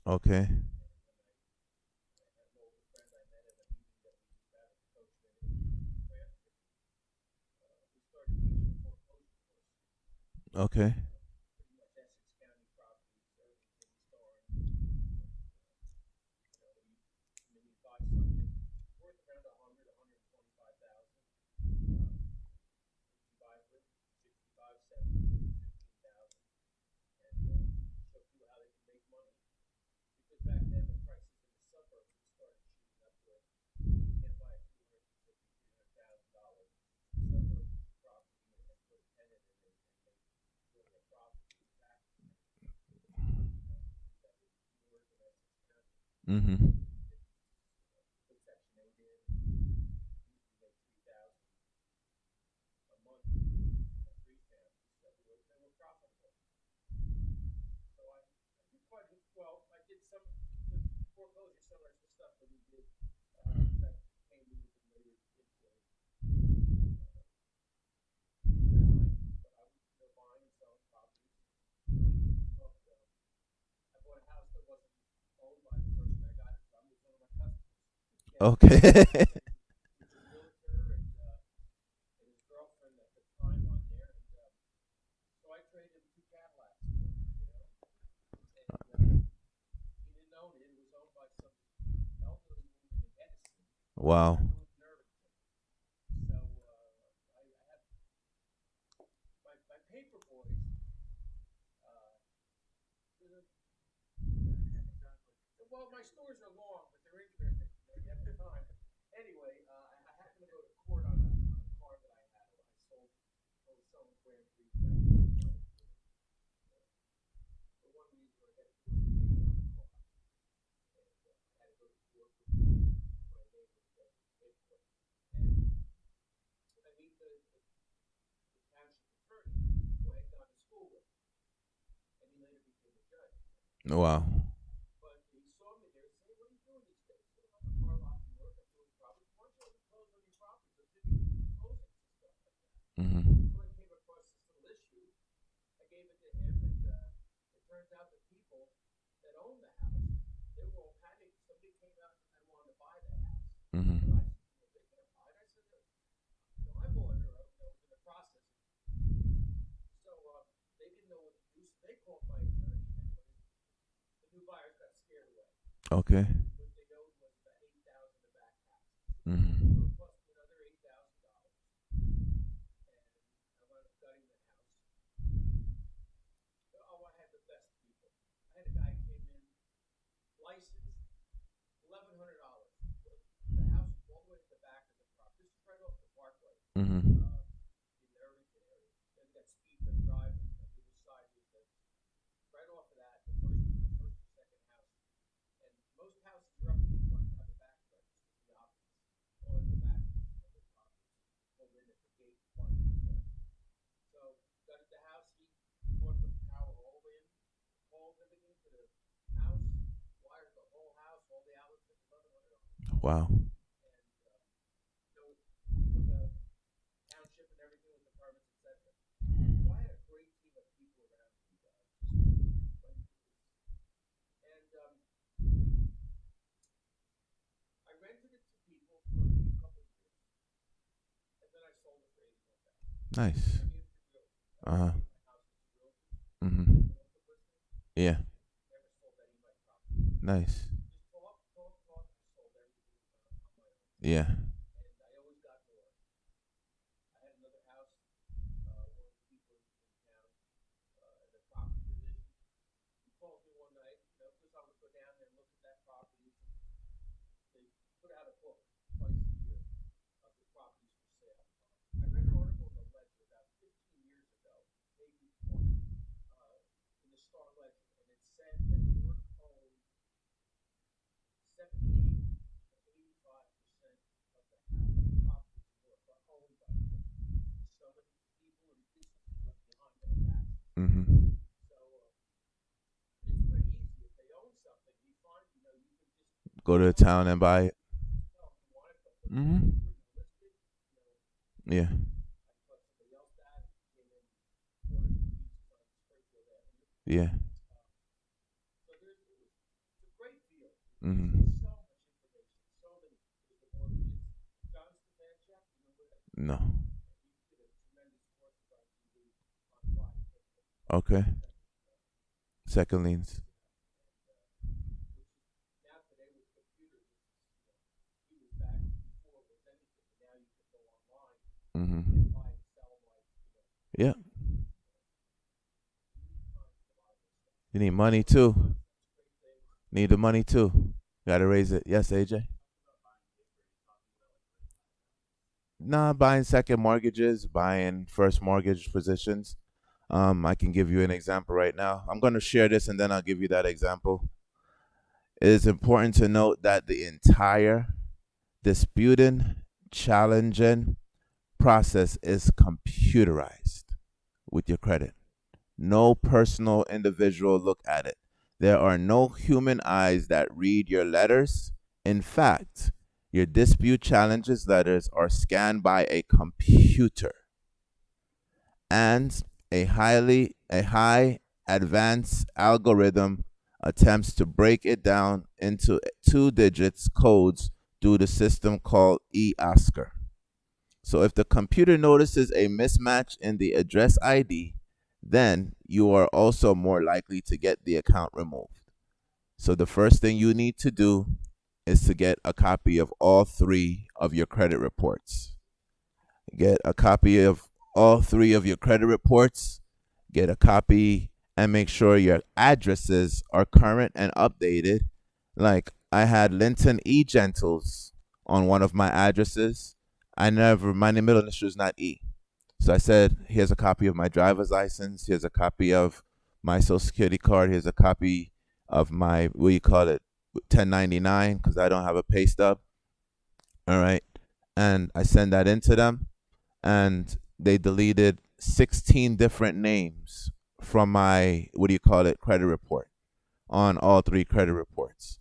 Okay. Okay. Mm-hmm. put Section 8 in, usually make 3,000 a month in three families that were profitable. So I did quite well. I did some the foreclosure similar to stuff that we did that came a little bit later into the 90s, but I was buying and selling properties. And I bought a house that wasn't owned by the person I got it from. It was one of my customers. Okay. He's a realtor and his girlfriend at the time on there, and so I traded him two Cadillacs for it, and he didn't own it. It was owned by some elderly woman in Edison. Wow. I moved in Irvington, so I had my paper boys. Well, my stories are long, but they're interesting. You have the time. Anyway, I happened to go to court on a car that I had. I was selling Grand Prix back for one reason or another. There was a ticket on the car, and I had to go to court with my neighbor to get paperwork. And I meet the township attorney who I had gone to school with, and he later became a judge. Wow. But he saw me there and said, "Hey, what are you doing these days?" "Well, I'm a car lot in work. I'm doing properties. Why don't you close on your properties? I'll give you closings and stuff like that." Mm-hmm. So I came across this little issue. I gave it to him, and it turns out the people that owned the house, they were all panicked. Somebody came out and wanted to buy that house. Mm-hmm. But I said, "Well, they can't buy it." I said, "No, I bought it, or I was in the process." So they didn't know what to do, so they called my attorney. Anyway, the new buyers got scared away. Okay. What they owed was about $8,000 to back taxes. Mm-hmm. So it cost me another $8,000, and I wound up gutting the house. Oh, I had the best people. I had a guy who came in, licensed, $1,100. The house was all the way to the back of the property. This is right off the Parkway Mm-hmm. in the Irvington area. Then got Speedway Drive on the other side. Right off of that, the first or second house. And most houses are up in the front and have a back entrance. It's the opposite. All at the back of the property. Pulled in at the gate, parked in the front. So gutted the house. He brought the power all in, hauled everything to the house, wired the whole house, all the outlets at $1,100. Wow. And from the township and everything with the permits, etc. So I had a great team of people around me. And I rented it to people for a couple of years, and then I sold it for $81,000. Nice. I gave it to realtors. I Uh-huh. gave my house to realtors. Mm-hmm. Never Yeah. sold any of my property. Nice. Just talk. I sold everything on my own. Yeah. And I always got more. I had another house, one of the people in town, in the property division. He called me one night, because I would go down there and look at that property. They put out a book twice a year of the properties for sale. I read an article in the Ledger about 15 years ago, maybe 20, in the Star Ledger, and it said that Newark owned 78 to 85% of the properties in Newark are owned by Newark. So many people and businesses left behind by that. Mm-hmm. So it's pretty easy. If they own something, you find, you can just Go to the town and buy it. just tell them you want it, but Mm-hmm. list it, Yeah. I thought somebody else that came in, bought a few pieces on Springfield Avenue. Yeah. So it's a great deal. Mm-hmm. There's so much information, so many. There's the mortgages. John Stefanchuk, remember that? No. He did a tremendous course on TV on Friday. Okay. Second liens. Now today with computers, he was back before it was anything. Now you can go online Mm-hmm. and buy and sell Yeah. you need time for a lot of this stuff. You need money too. Great things. Need the money too. Gotta raise it. Yes, AJ? Nah, buying second mortgages, buying first mortgage positions. I can give you an example right now. I'm gonna share this and then I'll give you that example. It is important to note that the entire disputing, challenging process is computerized with your credit. No personal individual look at it. There are no human eyes that read your letters. In fact, your dispute challenges letters are scanned by a computer, and a high advanced algorithm attempts to break it down into 2 digits codes through the system called eOscar. So if the computer notices a mismatch in the address ID, then you are also more likely to get the account removed. So the first thing you need to do is to get a copy of all 3 of your credit reports. Get a copy of all 3 of your credit reports. Get a copy and make sure your addresses are current and updated. Like I had Linton E. Gentles on one of my addresses. My middle initial is not E. So I said, here's a copy of my driver's license. Here's a copy of my social security card. Here's a copy of my, 1099, because I don't have a pay stub. All right. And I send that into them. And they deleted 16 different names from my, credit report on all 3 credit reports.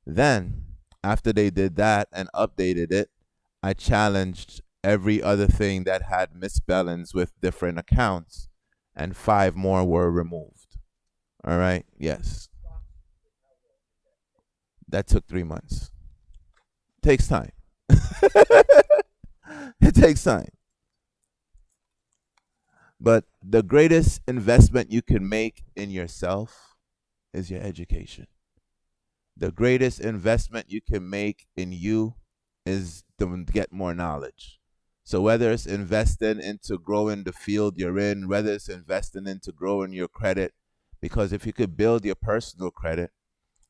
Then, after they did that and updated it, I challenged every other thing that had misspellings with different accounts, and 5 more were removed. All right? Yes. That took 3 months. Takes time. It takes time. But the greatest investment you can make in yourself is your education. The greatest investment you can make in you is to get more knowledge. So whether it's investing into growing the field you're in, whether it's investing into growing your credit, because if you could build your personal credit,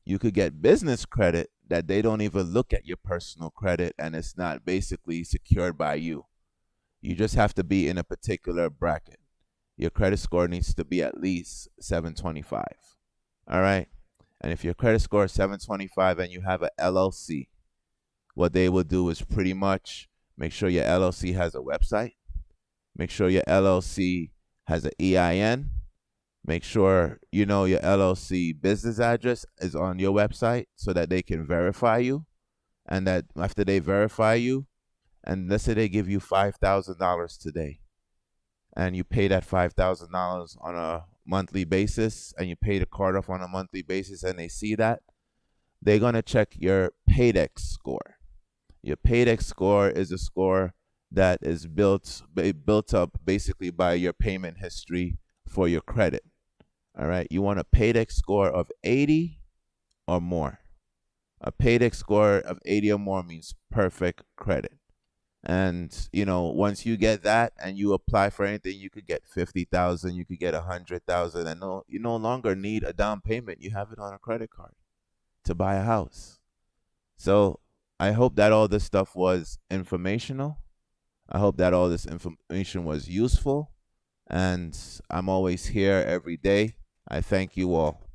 you could get business credit that they don't even look at your personal credit, and it's not basically secured by you. You just have to be in a particular bracket. Your credit score needs to be at least 725. All right? And if your credit score is 725 and you have an LLC, what they will do is pretty much make sure your LLC has a website. Make sure your LLC has an EIN. Make sure your LLC business address is on your website so that they can verify you. And that after they verify you, and let's say they give you $5,000 today, and you pay that $5,000 on a monthly basis, and you pay the card off on a monthly basis, and they see that, they're going to check your Paydex score. Your Paydex score is a score that is built up basically by your payment history for your credit. All right. You want a Paydex score of 80 or more. A Paydex score of 80 or more means perfect credit. And, once you get that and you apply for anything, you could get 50,000, you could get 100,000, and you no longer need a down payment. You have it on a credit card to buy a house. So I hope that all this stuff was informational. I hope that all this information was useful. And I'm always here every day. I thank you all.